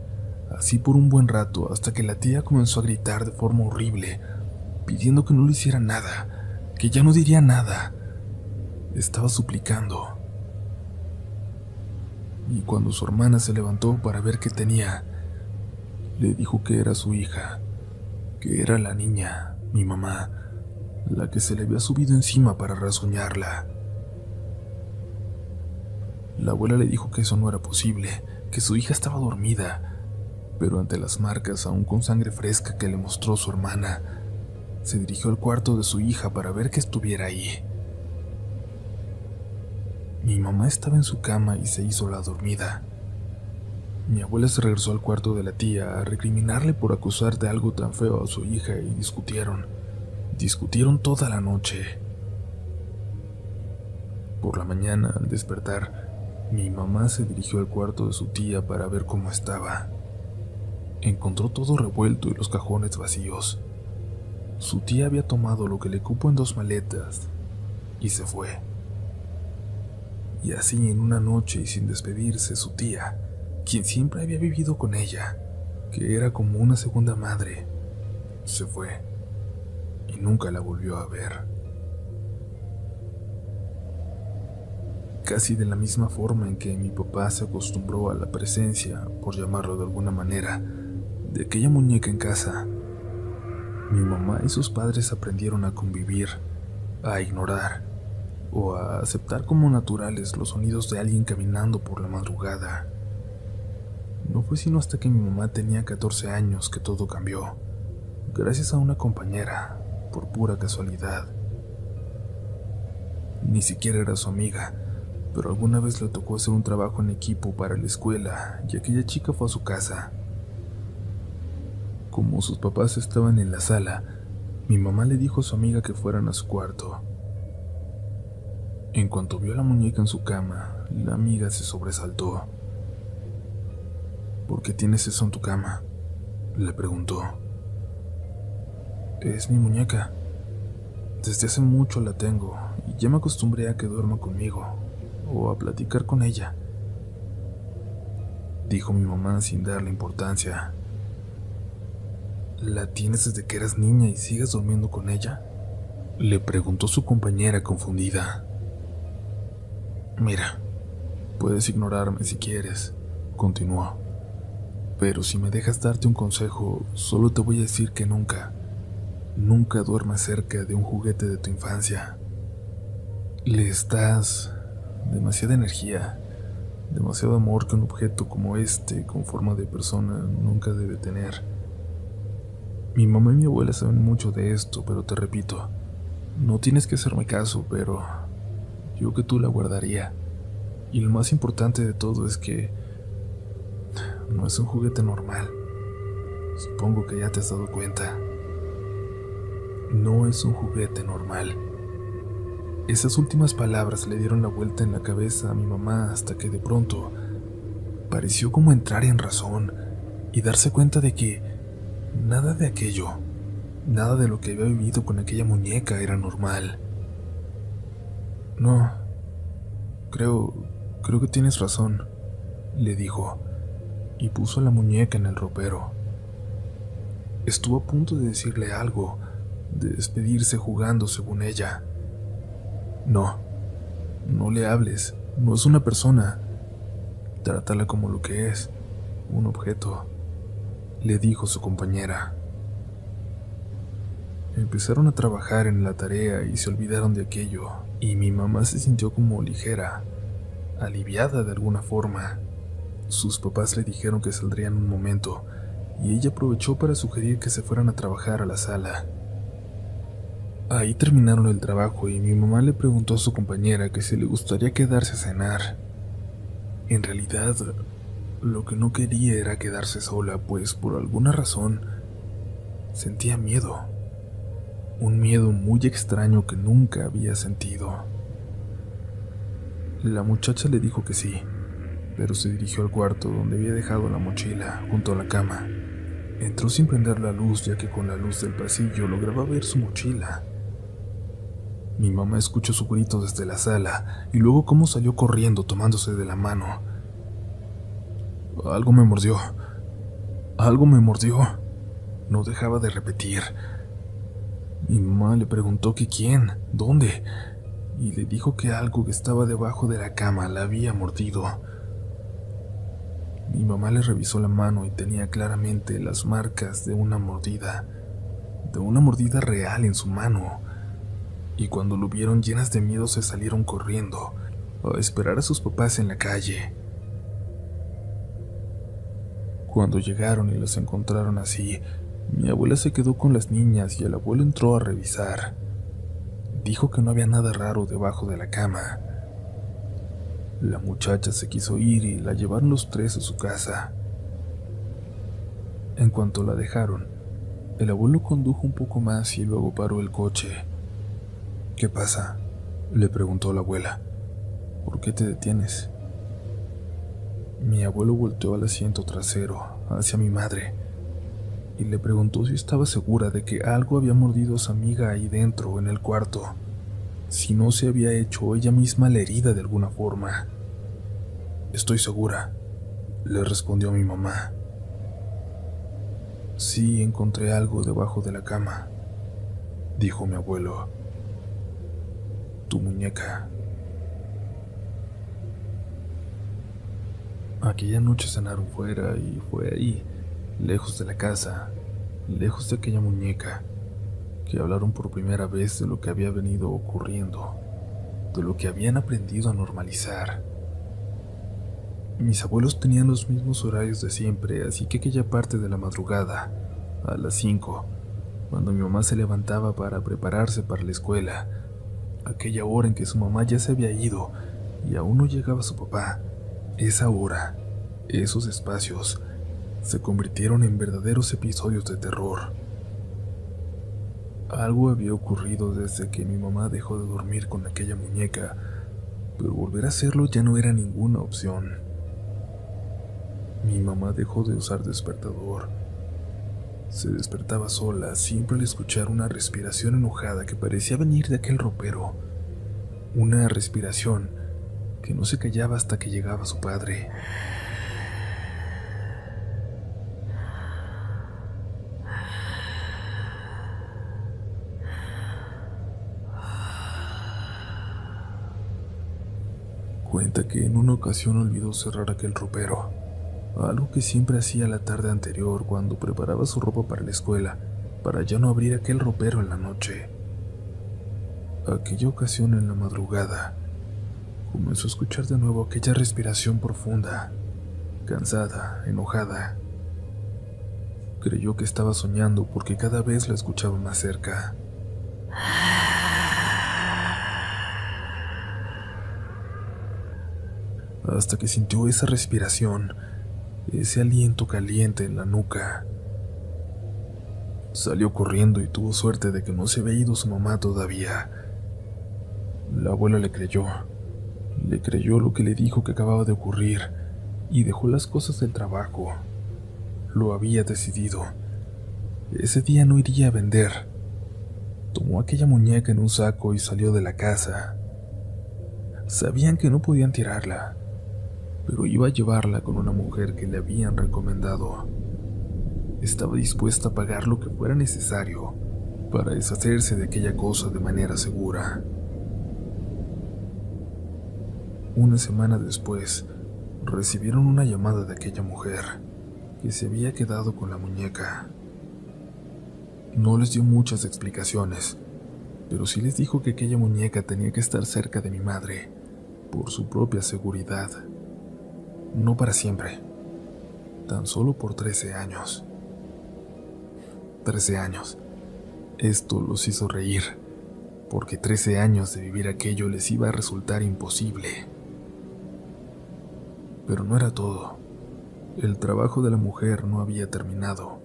por un buen rato, hasta que la tía comenzó a gritar de forma horrible, pidiendo que no le hiciera nada, que ya no diría nada. Estaba suplicando. Y cuando su hermana se levantó para ver qué tenía, le dijo que era su hija, que era la niña, mi mamá, la que se le había subido encima para rasguñarla. La abuela le dijo que eso no era posible, que su hija estaba dormida, pero ante las marcas aún con sangre fresca que le mostró su hermana, se dirigió al cuarto de su hija para ver que estuviera ahí. Mi mamá estaba en su cama y se hizo la dormida. Mi abuela se regresó al cuarto de la tía a recriminarle por acusar de algo tan feo a su hija y discutieron toda la noche. Por la mañana, al despertar, mi mamá se dirigió al cuarto de su tía para ver cómo estaba. Encontró todo revuelto y los cajones vacíos. Su tía había tomado lo que le cupo en 2 maletas y se fue. Y así en una noche y sin despedirse, su tía, quien siempre había vivido con ella, que era como una segunda madre, se fue y nunca la volvió a ver. Casi de la misma forma en que mi papá se acostumbró a la presencia, por llamarlo de alguna manera, de aquella muñeca en casa, mi mamá y sus padres aprendieron a convivir, a ignorar o a aceptar como naturales los sonidos de alguien caminando por la madrugada. No fue sino hasta que mi mamá tenía 14 años que todo cambió, gracias a una compañera, por pura casualidad. Ni siquiera era su amiga, pero alguna vez le tocó hacer un trabajo en equipo para la escuela y aquella chica fue a su casa. Como sus papás estaban en la sala, mi mamá le dijo a su amiga que fueran a su cuarto. En cuanto vio a la muñeca en su cama, la amiga se sobresaltó. ¿Por qué tienes eso en tu cama?, le preguntó. Es mi muñeca. Desde hace mucho la tengo y ya me acostumbré a que duerma conmigo o a platicar con ella, dijo mi mamá sin darle importancia. ¿La tienes desde que eras niña y sigues durmiendo con ella?, le preguntó su compañera confundida. Mira, puedes ignorarme si quieres, continuó, pero si me dejas darte un consejo, solo te voy a decir que nunca duermas cerca de un juguete de tu infancia. Le das demasiada energía, demasiado amor que un objeto como este, con forma de persona, nunca debe tener. Mi mamá y mi abuela saben mucho de esto, pero te repito, no tienes que hacerme caso, pero yo que tú la guardaría. Y lo más importante de todo es que no es un juguete normal. Supongo que ya te has dado cuenta. No es un juguete normal. Esas últimas palabras le dieron la vuelta en la cabeza a mi mamá hasta que de pronto pareció como entrar en razón y darse cuenta de que nada de aquello, nada de lo que había vivido con aquella muñeca era normal. No, creo que tienes razón, le dijo, y puso la muñeca en el ropero. Estuvo a punto de decirle algo, de despedirse jugando según ella. No le hables, no es una persona. Trátala como lo que es, un objeto, le dijo su compañera. Empezaron a trabajar en la tarea y se olvidaron de aquello, y mi mamá se sintió como ligera, aliviada de alguna forma. Sus papás le dijeron que saldrían un momento, y ella aprovechó para sugerir que se fueran a trabajar a la sala. Ahí terminaron el trabajo y mi mamá le preguntó a su compañera que si le gustaría quedarse a cenar. En realidad, lo que no quería era quedarse sola, pues por alguna razón sentía miedo. Un miedo muy extraño que nunca había sentido. La muchacha le dijo que sí, pero se dirigió al cuarto donde había dejado la mochila, junto a la cama. Entró sin prender la luz, ya que con la luz del pasillo lograba ver su mochila. Mi mamá escuchó su grito desde la sala y luego cómo salió corriendo tomándose de la mano. Algo me mordió. No dejaba de repetir. Mi mamá le preguntó que quién, dónde, y le dijo que algo que estaba debajo de la cama la había mordido. Mi mamá le revisó la mano y tenía claramente las marcas de una mordida real en su mano. Y cuando lo vieron llenas de miedo se salieron corriendo a esperar a sus papás en la calle. Cuando llegaron y los encontraron así, mi abuela se quedó con las niñas y el abuelo entró a revisar. Dijo que no había nada raro debajo de la cama. La muchacha se quiso ir y la llevaron los tres a su casa. En cuanto la dejaron, el abuelo condujo un poco más y luego paró el coche. ¿Qué pasa?, le preguntó la abuela. ¿Por qué te detienes? Mi abuelo volteó al asiento trasero, hacia mi madre. y le preguntó si estaba segura de que algo había mordido a su amiga ahí dentro, en el cuarto, si no se había hecho ella misma la herida de alguna forma. «Estoy segura», le respondió mi mamá. «Sí, encontré algo debajo de la cama», dijo mi abuelo. «Tu muñeca». Aquella noche cenaron fuera y fue ahí, lejos de la casa, lejos de aquella muñeca, que hablaron por primera vez de lo que había venido ocurriendo, de lo que habían aprendido a normalizar. Mis abuelos tenían los mismos horarios de siempre, así que aquella parte de la madrugada, a las 5, cuando mi mamá se levantaba para prepararse para la escuela, aquella hora en que su mamá ya se había ido y aún no llegaba su papá, esa hora, esos espacios, se convirtieron en verdaderos episodios de terror. Algo había ocurrido desde que mi mamá dejó de dormir con aquella muñeca, pero volver a hacerlo ya no era ninguna opción. Mi mamá dejó de usar despertador. Se despertaba sola, siempre al escuchar una respiración enojada que parecía venir de aquel ropero. Una respiración que no se callaba hasta que llegaba su padre. Cuenta que en una ocasión olvidó cerrar aquel ropero, algo que siempre hacía la tarde anterior cuando preparaba su ropa para la escuela, para ya no abrir aquel ropero en la noche. Aquella ocasión en la madrugada, comenzó a escuchar de nuevo aquella respiración profunda, cansada, enojada. Creyó que estaba soñando porque cada vez la escuchaba más cerca. Hasta que sintió esa respiración, ese aliento caliente en la nuca. Salió corriendo y tuvo suerte de que no se había ido su mamá todavía. La abuela le creyó lo que le dijo que acababa de ocurrir y dejó las cosas del trabajo. Lo había decidido. Ese día no iría a vender. Tomó aquella muñeca en un saco y salió de la casa. Sabían que no podían tirarla, pero iba a llevarla con una mujer que le habían recomendado. Estaba dispuesta a pagar lo que fuera necesario para deshacerse de aquella cosa de manera segura. Una semana después, recibieron una llamada de aquella mujer que se había quedado con la muñeca. No les dio muchas explicaciones, pero sí les dijo que aquella muñeca tenía que estar cerca de mi madre, por su propia seguridad. No para siempre, tan solo por 13 años. 13 años. Esto los hizo reír, porque 13 años de vivir aquello les iba a resultar imposible. Pero no era todo. El trabajo de la mujer no había terminado.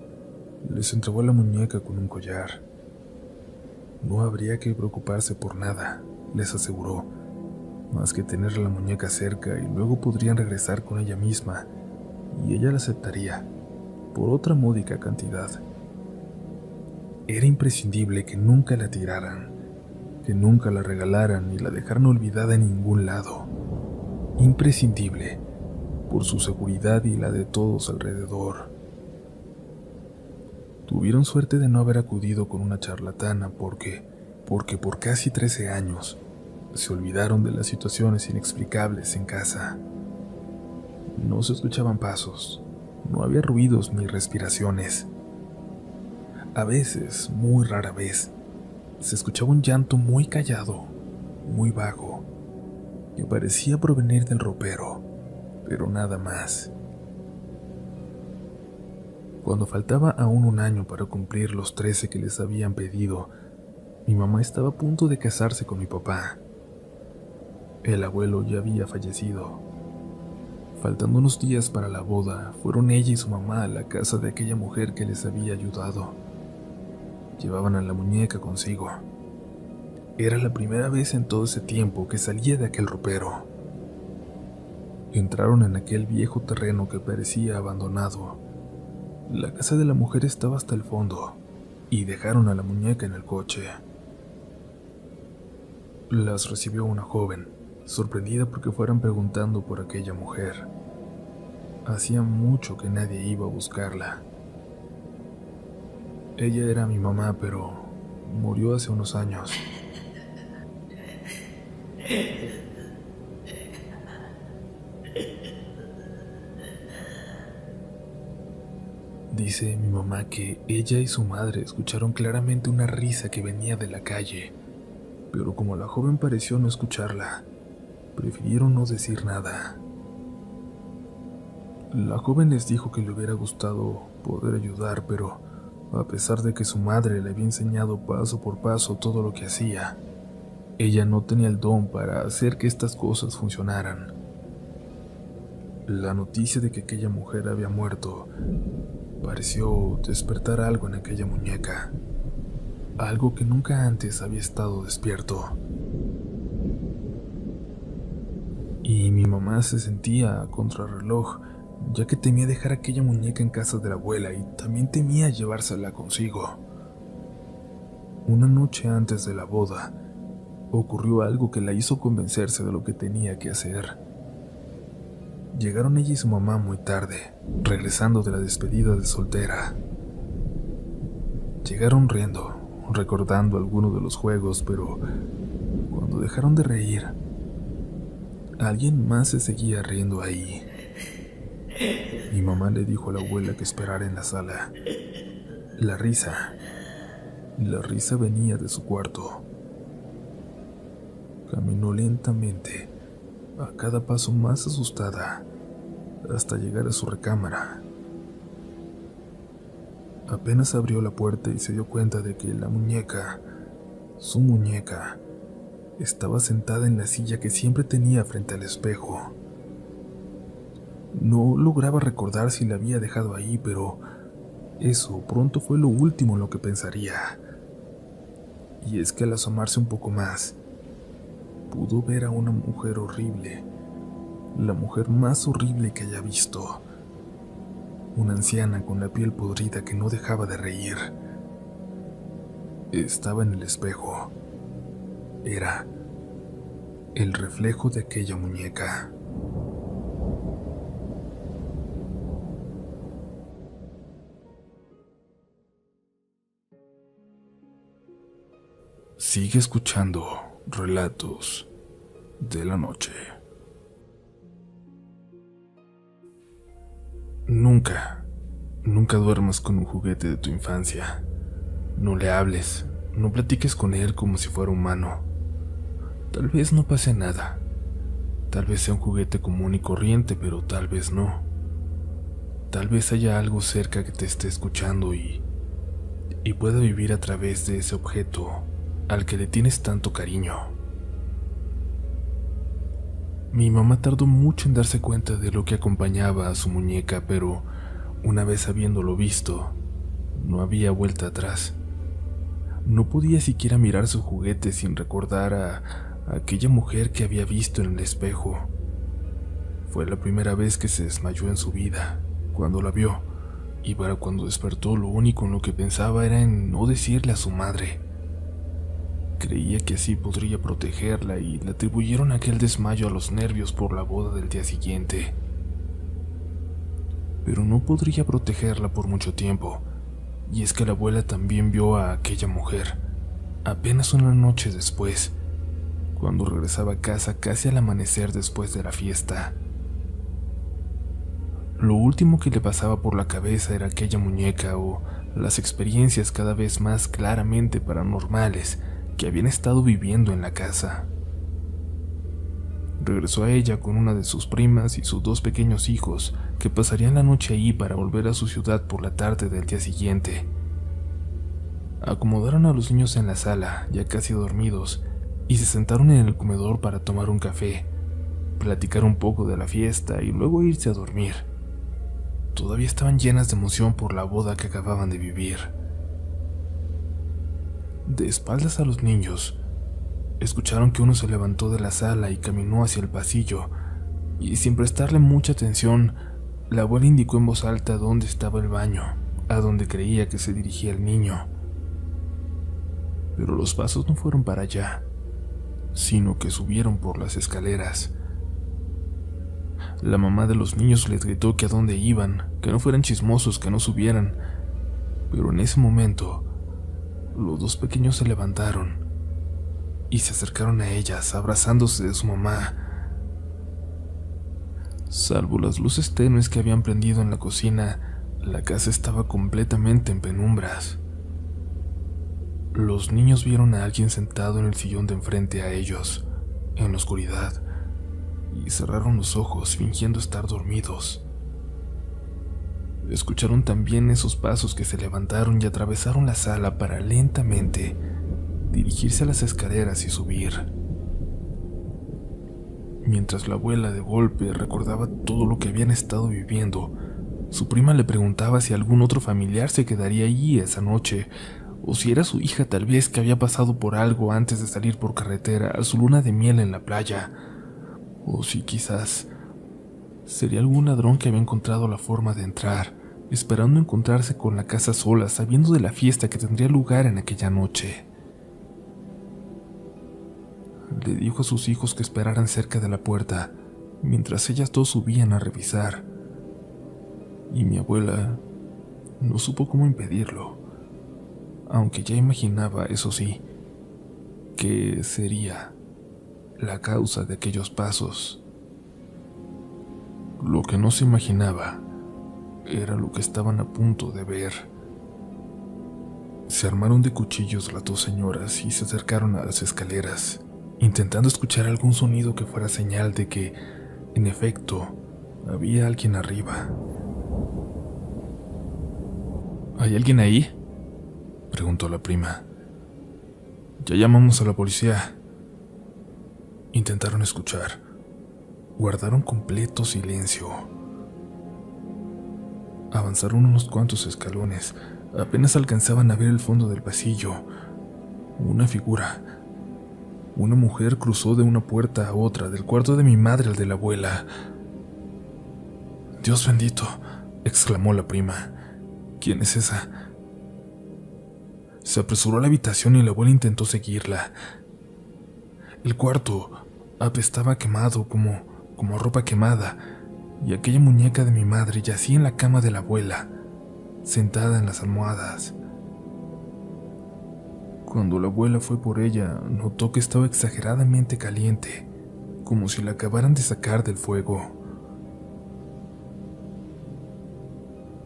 Les entregó la muñeca con un collar. No habría que preocuparse por nada, les aseguró, más que tener la muñeca cerca y luego podrían regresar con ella misma, y ella la aceptaría, por otra módica cantidad. Era imprescindible que nunca la tiraran, que nunca la regalaran ni la dejaran olvidada en ningún lado. Imprescindible, por su seguridad y la de todos alrededor. Tuvieron suerte de no haber acudido con una charlatana porque por casi 13 años se olvidaron de las situaciones inexplicables en casa. No se escuchaban pasos, no había ruidos ni respiraciones. A veces, muy rara vez, se escuchaba un llanto muy callado, muy vago, que parecía provenir del ropero, pero nada más. Cuando faltaba aún un año para cumplir los 13 que les habían pedido, mi mamá estaba a punto de casarse con mi papá. El abuelo ya había fallecido. Faltando unos días para la boda, fueron ella y su mamá a la casa de aquella mujer que les había ayudado. Llevaban a la muñeca consigo. Era la primera vez en todo ese tiempo que salía de aquel ropero. Entraron en aquel viejo terreno que parecía abandonado. La casa de la mujer estaba hasta el fondo y dejaron a la muñeca en el coche. Las recibió una joven, sorprendida porque fueran preguntando por aquella mujer. Hacía mucho que nadie iba a buscarla. Ella era mi mamá, pero murió hace unos años. Dice mi mamá que ella y su madre escucharon claramente una risa que venía de la calle, pero como la joven pareció no escucharla, prefirieron no decir nada. La joven les dijo que le hubiera gustado poder ayudar, pero a pesar de que su madre le había enseñado paso por paso todo lo que hacía, ella no tenía el don para hacer que estas cosas funcionaran. La noticia de que aquella mujer había muerto pareció despertar algo en aquella muñeca, algo que nunca antes había estado despierto. Y mi mamá se sentía a contrarreloj, ya que temía dejar aquella muñeca en casa de la abuela y también temía llevársela consigo. Una noche antes de la boda, ocurrió algo que la hizo convencerse de lo que tenía que hacer. Llegaron ella y su mamá muy tarde, regresando de la despedida de soltera. Llegaron riendo, recordando algunos de los juegos, pero cuando dejaron de reír, alguien más se seguía riendo ahí. Mi mamá le dijo a la abuela que esperara en la sala. La risa venía de su cuarto. Caminó lentamente, a cada paso más asustada, hasta llegar a su recámara. Apenas abrió la puerta y se dio cuenta de que la muñeca, su muñeca, estaba sentada en la silla que siempre tenía frente al espejo. No lograba recordar si la había dejado ahí, pero eso pronto fue lo último en lo que pensaría. Y es que al asomarse un poco más, pudo ver a una mujer horrible, la mujer más horrible que haya visto. Una anciana con la piel podrida que no dejaba de reír. Estaba en el espejo. Era el reflejo de aquella muñeca. Sigue escuchando Relatos de la Noche. Nunca duermas con un juguete de tu infancia. No le hables, no platiques con él como si fuera humano. Tal vez no pase nada. Tal vez sea un juguete común y corriente, pero tal vez no. Tal vez haya algo cerca que te esté escuchando y pueda vivir a través de ese objeto al que le tienes tanto cariño. Mi mamá tardó mucho en darse cuenta de lo que acompañaba a su muñeca, pero una vez habiéndolo visto, no había vuelta atrás. No podía siquiera mirar su juguete sin recordar a aquella mujer que había visto en el espejo. Fue la primera vez que se desmayó en su vida, cuando la vio, y para cuando despertó lo único en lo que pensaba era en no decirle a su madre. Creía que así podría protegerla y le atribuyeron aquel desmayo a los nervios por la boda del día siguiente. Pero no podría protegerla por mucho tiempo, y es que la abuela también vio a aquella mujer, apenas una noche después, cuando regresaba a casa casi al amanecer después de la fiesta. Lo último que le pasaba por la cabeza era aquella muñeca o las experiencias cada vez más claramente paranormales que habían estado viviendo en la casa. Regresó a ella con una de sus primas y sus 2 pequeños hijos, que pasarían la noche ahí para volver a su ciudad por la tarde del día siguiente. Acomodaron a los niños en la sala, ya casi dormidos, y se sentaron en el comedor para tomar un café, platicar un poco de la fiesta y luego irse a dormir. Todavía estaban llenas de emoción por la boda que acababan de vivir. De espaldas a los niños, escucharon que uno se levantó de la sala y caminó hacia el pasillo, y sin prestarle mucha atención, La abuela indicó en voz alta dónde estaba el baño, a donde creía que se dirigía el niño. Pero los pasos no fueron para allá, sino que subieron por las escaleras. La mamá de los niños les gritó que a dónde iban, que no fueran chismosos, que no subieran. Pero en ese momento, los dos pequeños se levantaron y se acercaron a ellas, abrazándose de su mamá. Salvo las luces tenues que habían prendido en la cocina, la casa estaba completamente en penumbras. Los niños vieron a alguien sentado en el sillón de enfrente a ellos, en la oscuridad, y cerraron los ojos fingiendo estar dormidos. Escucharon también esos pasos que se levantaron y atravesaron la sala para lentamente dirigirse a las escaleras y subir. Mientras la abuela de golpe recordaba todo lo que habían estado viviendo, su prima le preguntaba si algún otro familiar se quedaría allí esa noche, o si era su hija tal vez que había pasado por algo antes de salir por carretera a su luna de miel en la playa, o si quizás sería algún ladrón que había encontrado la forma de entrar, esperando encontrarse con la casa sola, sabiendo de la fiesta que tendría lugar en aquella noche. Le dijo a sus hijos que esperaran cerca de la puerta, mientras ellas dos subían a revisar. Y mi abuela no supo cómo impedirlo, aunque ya imaginaba, eso sí, que sería la causa de aquellos pasos. Lo que no se imaginaba era lo que estaban a punto de ver. Se armaron de cuchillos las dos señoras y se acercaron a las escaleras, intentando escuchar algún sonido que fuera señal de que, en efecto, había alguien arriba. ¿Hay alguien ahí?, preguntó la prima. Ya llamamos a la policía. Intentaron escuchar. Guardaron completo silencio. Avanzaron unos cuantos escalones. Apenas alcanzaban a ver el fondo del pasillo. Una figura. Una mujer cruzó de una puerta a otra, del cuarto de mi madre al de la abuela. «Dios bendito», exclamó la prima. «¿Quién es esa?». Se apresuró a la habitación y la abuela intentó seguirla. El cuarto apestaba quemado como ropa quemada, y aquella muñeca de mi madre yacía en la cama de la abuela, sentada en las almohadas. Cuando la abuela fue por ella, notó que estaba exageradamente caliente, como si la acabaran de sacar del fuego.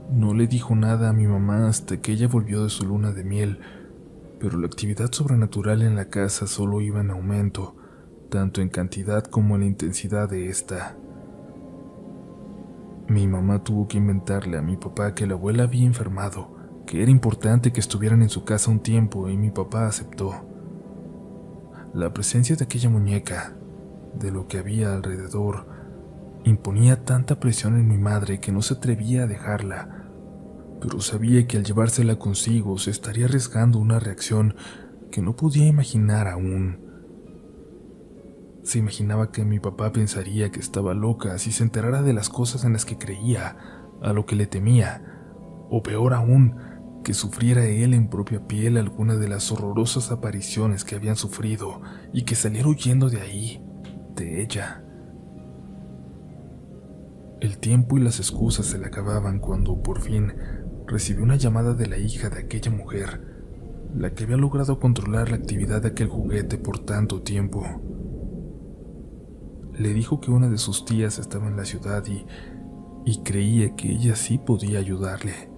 No le dijo nada a mi mamá hasta que ella volvió de su luna de miel, pero la actividad sobrenatural en la casa solo iba en aumento, tanto en cantidad como en la intensidad de esta. Mi mamá tuvo que inventarle a mi papá que la abuela había enfermado, que era importante que estuvieran en su casa un tiempo, y mi papá aceptó. La presencia de aquella muñeca, de lo que había alrededor, imponía tanta presión en mi madre que no se atrevía a dejarla, pero sabía que al llevársela consigo se estaría arriesgando una reacción que no podía imaginar aún. Se imaginaba que mi papá pensaría que estaba loca si se enterara de las cosas en las que creía, a lo que le temía, o peor aún, que sufriera él en propia piel alguna de las horrorosas apariciones que habían sufrido y que saliera huyendo de ahí, de ella. El tiempo y las excusas se le acababan cuando, por fin, recibió una llamada de la hija de aquella mujer, la que había logrado controlar la actividad de aquel juguete por tanto tiempo. Le dijo que una de sus tías estaba en la ciudad y creía que ella sí podía ayudarle.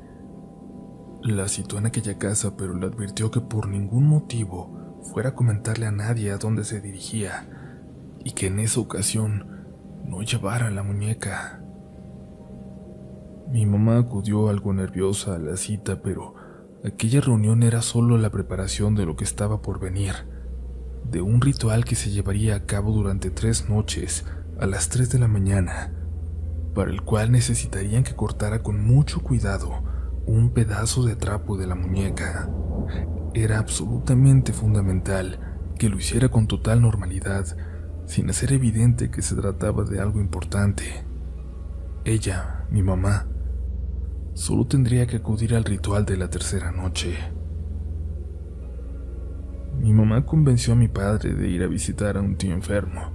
La citó en aquella casa, pero le advirtió que por ningún motivo fuera a comentarle a nadie a dónde se dirigía, y que en esa ocasión no llevara la muñeca. Mi mamá acudió algo nerviosa a la cita, pero aquella reunión era solo la preparación de lo que estaba por venir, de un ritual que se llevaría a cabo durante 3 noches a las 3 de la mañana, para el cual necesitarían que cortara con mucho cuidado un pedazo de trapo de la muñeca. Era absolutamente fundamental que lo hiciera con total normalidad, sin hacer evidente que se trataba de algo importante. Ella, mi mamá, solo tendría que acudir al ritual de la tercera noche. Mi mamá convenció a mi padre de ir a visitar a un tío enfermo.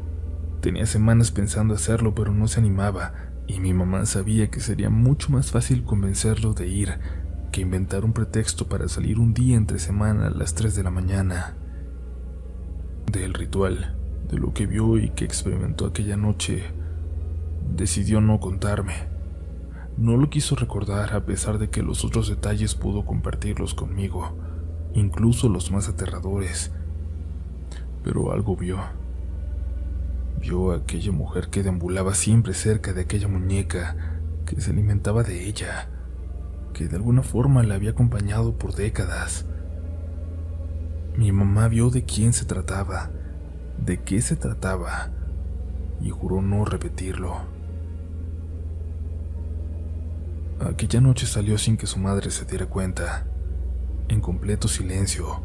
Tenía semanas pensando hacerlo, pero no se animaba, y mi mamá sabía que sería mucho más fácil convencerlo de ir que inventar un pretexto para salir un día entre semana a las 3 de la mañana. Del ritual, de lo que vio y que experimentó aquella noche, decidió no contarme. No lo quiso recordar a pesar de que los otros detalles pudo compartirlos conmigo, incluso los más aterradores. Pero algo vio. Vio a aquella mujer que deambulaba siempre cerca de aquella muñeca, que se alimentaba de ella, que de alguna forma la había acompañado por décadas. Mi mamá vio de quién se trataba, de qué se trataba, y juró no repetirlo. Aquella noche salió sin que su madre se diera cuenta. En completo silencio,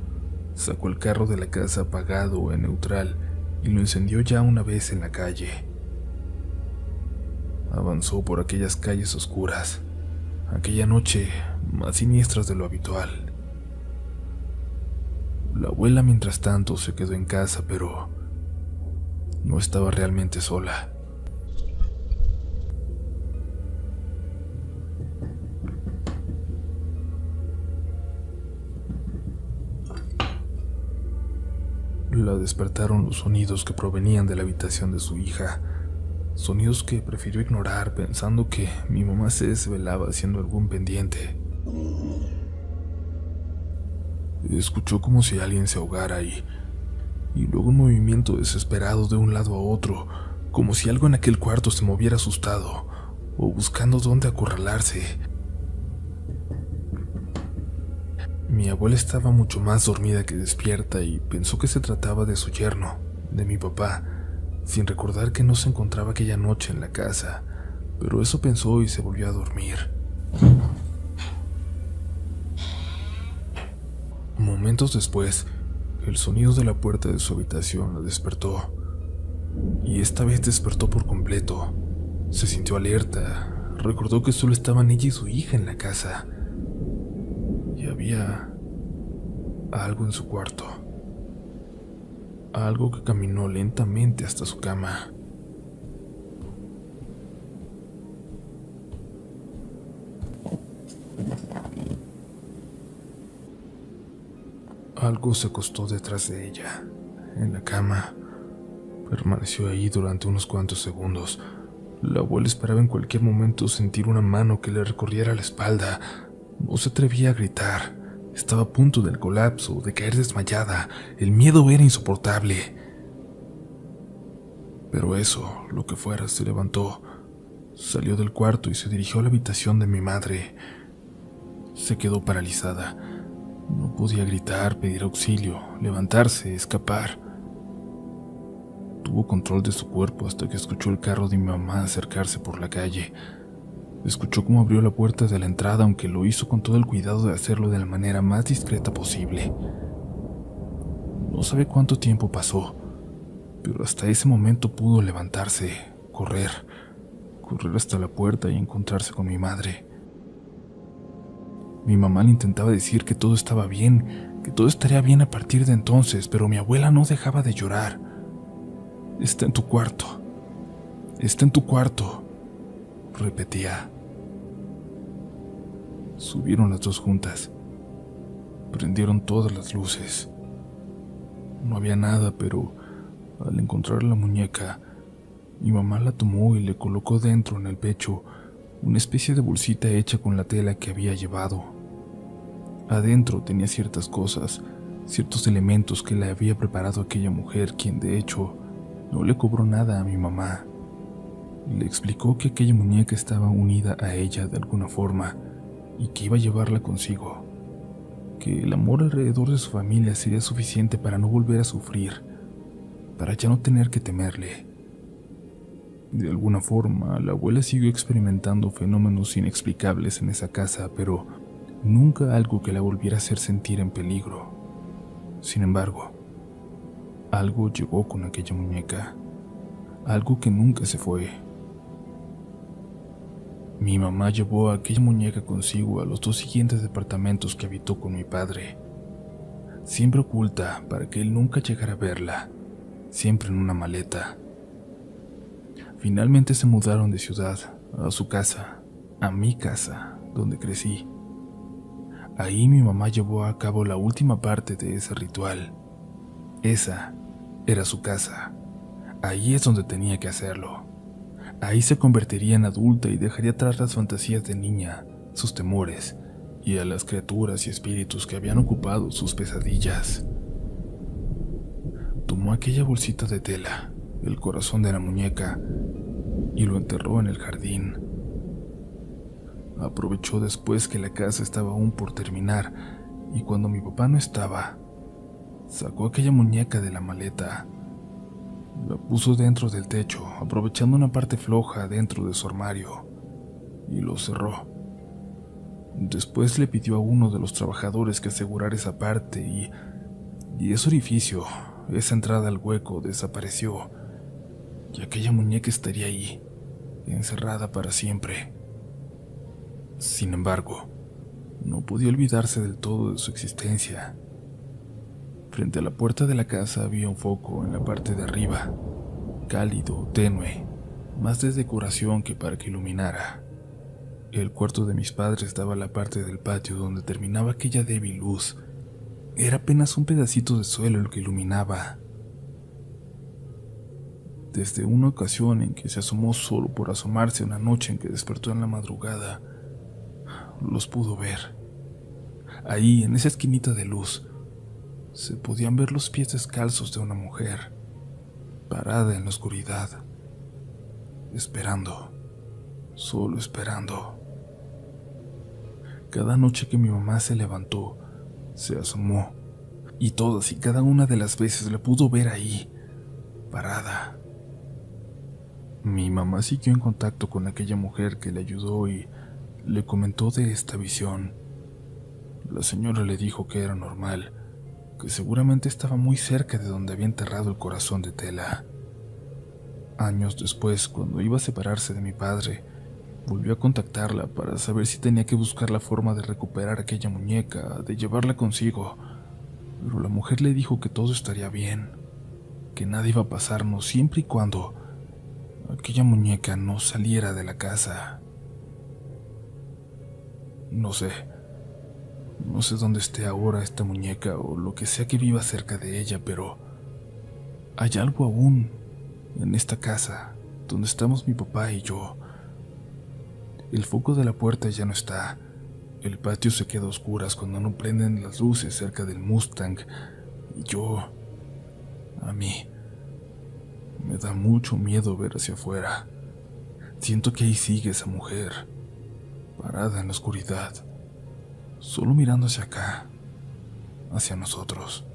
sacó el carro de la casa apagado en neutral y lo encendió ya una vez en la calle. Avanzó por aquellas calles oscuras, aquella noche más siniestras de lo habitual. La abuela, mientras tanto, se quedó en casa, pero no estaba realmente sola. La despertaron los sonidos que provenían de la habitación de su hija, sonidos que prefirió ignorar pensando que mi mamá se desvelaba haciendo algún pendiente. Escuchó como si alguien se ahogara y luego un movimiento desesperado de un lado a otro, como si algo en aquel cuarto se moviera asustado o buscando dónde acorralarse. Mi abuela estaba mucho más dormida que despierta y pensó que se trataba de su yerno, de mi papá, sin recordar que no se encontraba aquella noche en la casa, pero eso pensó y se volvió a dormir. Momentos después, el sonido de la puerta de su habitación la despertó, y esta vez despertó por completo. Se sintió alerta, recordó que solo estaban ella y su hija en la casa, y había algo en su cuarto, algo que caminó lentamente hasta su cama. Algo se acostó detrás de ella, en la cama. Permaneció ahí durante unos cuantos segundos. La abuela esperaba en cualquier momento sentir una mano que le recorriera la espalda. No se atrevía a gritar. Estaba a punto del colapso, de caer desmayada. El miedo era insoportable. Pero eso, lo que fuera, se levantó. Salió del cuarto y se dirigió a la habitación de mi madre. Se quedó paralizada. No podía gritar, pedir auxilio, levantarse, escapar. Tuvo control de su cuerpo hasta que escuchó el carro de mi mamá acercarse por la calle. Escuchó cómo abrió la puerta de la entrada, aunque lo hizo con todo el cuidado de hacerlo de la manera más discreta posible. No sabe cuánto tiempo pasó, pero hasta ese momento pudo levantarse, correr hasta la puerta y encontrarse con mi madre. Mi mamá le intentaba decir que todo estaba bien, que todo estaría bien a partir de entonces, pero mi abuela no dejaba de llorar. «Está en tu cuarto, está en tu cuarto», repetía. Subieron las dos juntas. Prendieron todas las luces. No había nada, pero al encontrar la muñeca, mi mamá la tomó y le colocó dentro en el pecho una especie de bolsita hecha con la tela que había llevado. Adentro tenía ciertas cosas, ciertos elementos que le había preparado aquella mujer, quien de hecho no le cobró nada a mi mamá. Le explicó que aquella muñeca estaba unida a ella de alguna forma y que iba a llevarla consigo, que el amor alrededor de su familia sería suficiente para no volver a sufrir, para ya no tener que temerle. De alguna forma, la abuela siguió experimentando fenómenos inexplicables en esa casa, pero nunca algo que la volviera a hacer sentir en peligro. Sin embargo, algo llegó con aquella muñeca, algo que nunca se fue. Mi mamá llevó a aquella muñeca consigo a los 2 siguientes departamentos que habitó con mi padre, siempre oculta para que él nunca llegara a verla, siempre en una maleta. Finalmente se mudaron de ciudad a su casa, a mi casa, donde crecí. Ahí mi mamá llevó a cabo la última parte de ese ritual. Esa era su casa. Ahí es donde tenía que hacerlo. Ahí se convertiría en adulta y dejaría atrás las fantasías de niña, sus temores y a las criaturas y espíritus que habían ocupado sus pesadillas. Tomó aquella bolsita de tela, el corazón de la muñeca, y lo enterró en el jardín. Aprovechó después que la casa estaba aún por terminar, y cuando mi papá no estaba, sacó aquella muñeca de la maleta. La puso dentro del techo, aprovechando una parte floja dentro de su armario, y lo cerró. Después le pidió a uno de los trabajadores que asegurara esa parte y ese orificio, esa entrada al hueco, desapareció, y aquella muñeca estaría ahí, encerrada para siempre. Sin embargo, no podía olvidarse del todo de su existencia. Frente a la puerta de la casa había un foco en la parte de arriba, cálido, tenue, más de decoración que para que iluminara. El cuarto de mis padres daba a la parte del patio donde terminaba aquella débil luz. Era apenas un pedacito de suelo el que iluminaba. Desde una ocasión en que se asomó solo por asomarse una noche en que despertó en la madrugada, los pudo ver. Ahí, en esa esquinita de luz, se podían ver los pies descalzos de una mujer, parada en la oscuridad, esperando, solo esperando. Cada noche que mi mamá se levantó, se asomó, y todas y cada una de las veces la pudo ver ahí, parada. Mi mamá siguió en contacto con aquella mujer que le ayudó y le comentó de esta visión. La señora le dijo que era normal, que seguramente estaba muy cerca de donde había enterrado el corazón de tela. Años después, cuando iba a separarse de mi padre, volvió a contactarla para saber si tenía que buscar la forma de recuperar aquella muñeca, de llevarla consigo, pero la mujer le dijo que todo estaría bien, que nada iba a pasarnos siempre y cuando aquella muñeca no saliera de la casa. No sé dónde esté ahora esta muñeca o lo que sea que viva cerca de ella, pero hay algo aún en esta casa donde estamos mi papá y yo. El foco de la puerta ya no está. El patio se queda a oscuras cuando no prenden las luces cerca del Mustang. Y a mí, me da mucho miedo ver hacia afuera. Siento que ahí sigue esa mujer, parada en la oscuridad, solo mirando hacia acá, hacia nosotros.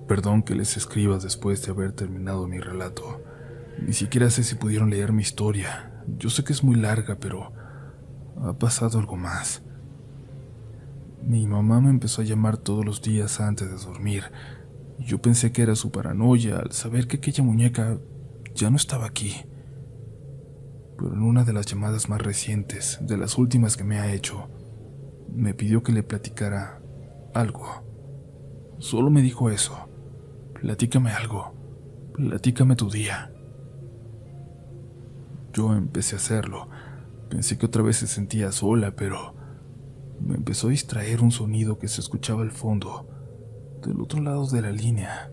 Perdón que les escriba después de haber terminado mi relato. Ni siquiera sé si pudieron leer mi historia. Yo sé que es muy larga, pero ha pasado algo más. Mi mamá me empezó a llamar todos los días antes de dormir. Y yo pensé que era su paranoia al saber que aquella muñeca ya no estaba aquí. Pero en una de las llamadas más recientes, de las últimas que me ha hecho, me pidió que le platicara algo. Solo me dijo eso. Platícame algo. Platícame tu día. Yo empecé a hacerlo. Pensé que otra vez se sentía sola, pero me empezó a distraer un sonido que se escuchaba al fondo, del otro lado de la línea.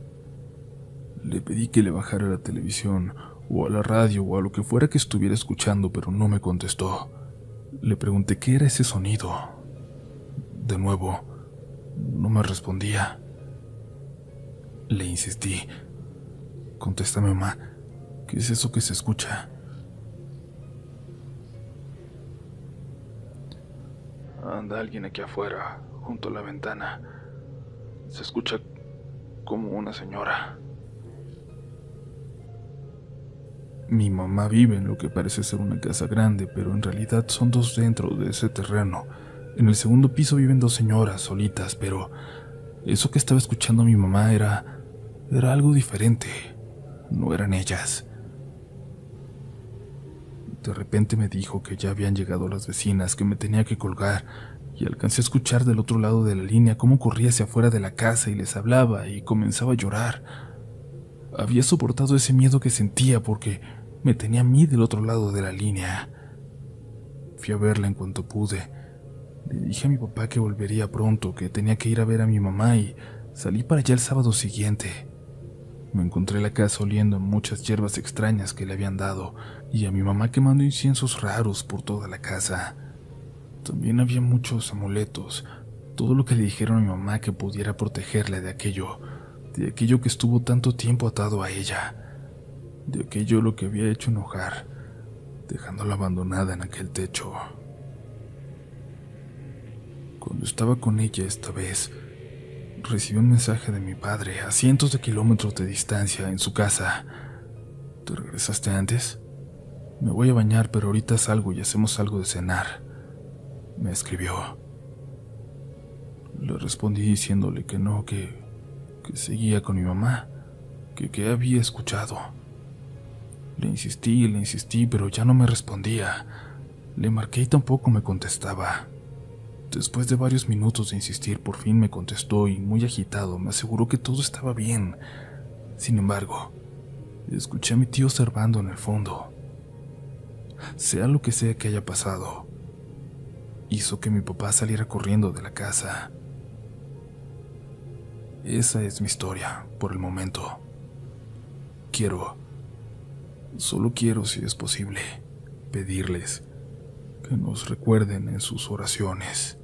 Le pedí que le bajara la televisión, o a la radio, o a lo que fuera que estuviera escuchando, pero no me contestó. Le pregunté qué era ese sonido. De nuevo, no me respondía. Le insistí. Contéstame, mamá. ¿Qué es eso que se escucha? Anda alguien aquí afuera, junto a la ventana. Se escucha como una señora. Mi mamá vive en lo que parece ser una casa grande, pero en realidad son dos dentro de ese terreno. En el segundo piso viven dos señoras solitas, pero eso que estaba escuchando mi mamá era algo diferente. No eran ellas. De repente me dijo que ya habían llegado las vecinas, que me tenía que colgar, y alcancé a escuchar del otro lado de la línea cómo corría hacia afuera de la casa y les hablaba y comenzaba a llorar. Había soportado ese miedo que sentía porque me tenía a mí del otro lado de la línea. Fui a verla en cuanto pude. Le dije a mi papá que volvería pronto, que tenía que ir a ver a mi mamá y salí para allá el sábado siguiente. Me encontré la casa oliendo en muchas hierbas extrañas que le habían dado y a mi mamá quemando inciensos raros por toda la casa. También había muchos amuletos, todo lo que le dijeron a mi mamá que pudiera protegerla de aquello que estuvo tanto tiempo atado a ella, de aquello lo que había hecho enojar, dejándola abandonada en aquel techo. Cuando estaba con ella esta vez, recibí un mensaje de mi padre a cientos de kilómetros de distancia en su casa. ¿Te regresaste antes? Me voy a bañar, pero ahorita salgo y hacemos algo de cenar. Me escribió. Le respondí diciéndole que no, que seguía con mi mamá, que había escuchado. Le insistí, pero ya no me respondía. Le marqué y tampoco me contestaba. Después de varios minutos de insistir, por fin me contestó y, muy agitado, me aseguró que todo estaba bien. Sin embargo, escuché a mi tío observando en el fondo. Sea lo que sea que haya pasado, hizo que mi papá saliera corriendo de la casa. Esa es mi historia, por el momento. Solo quiero, si es posible, pedirles que nos recuerden en sus oraciones.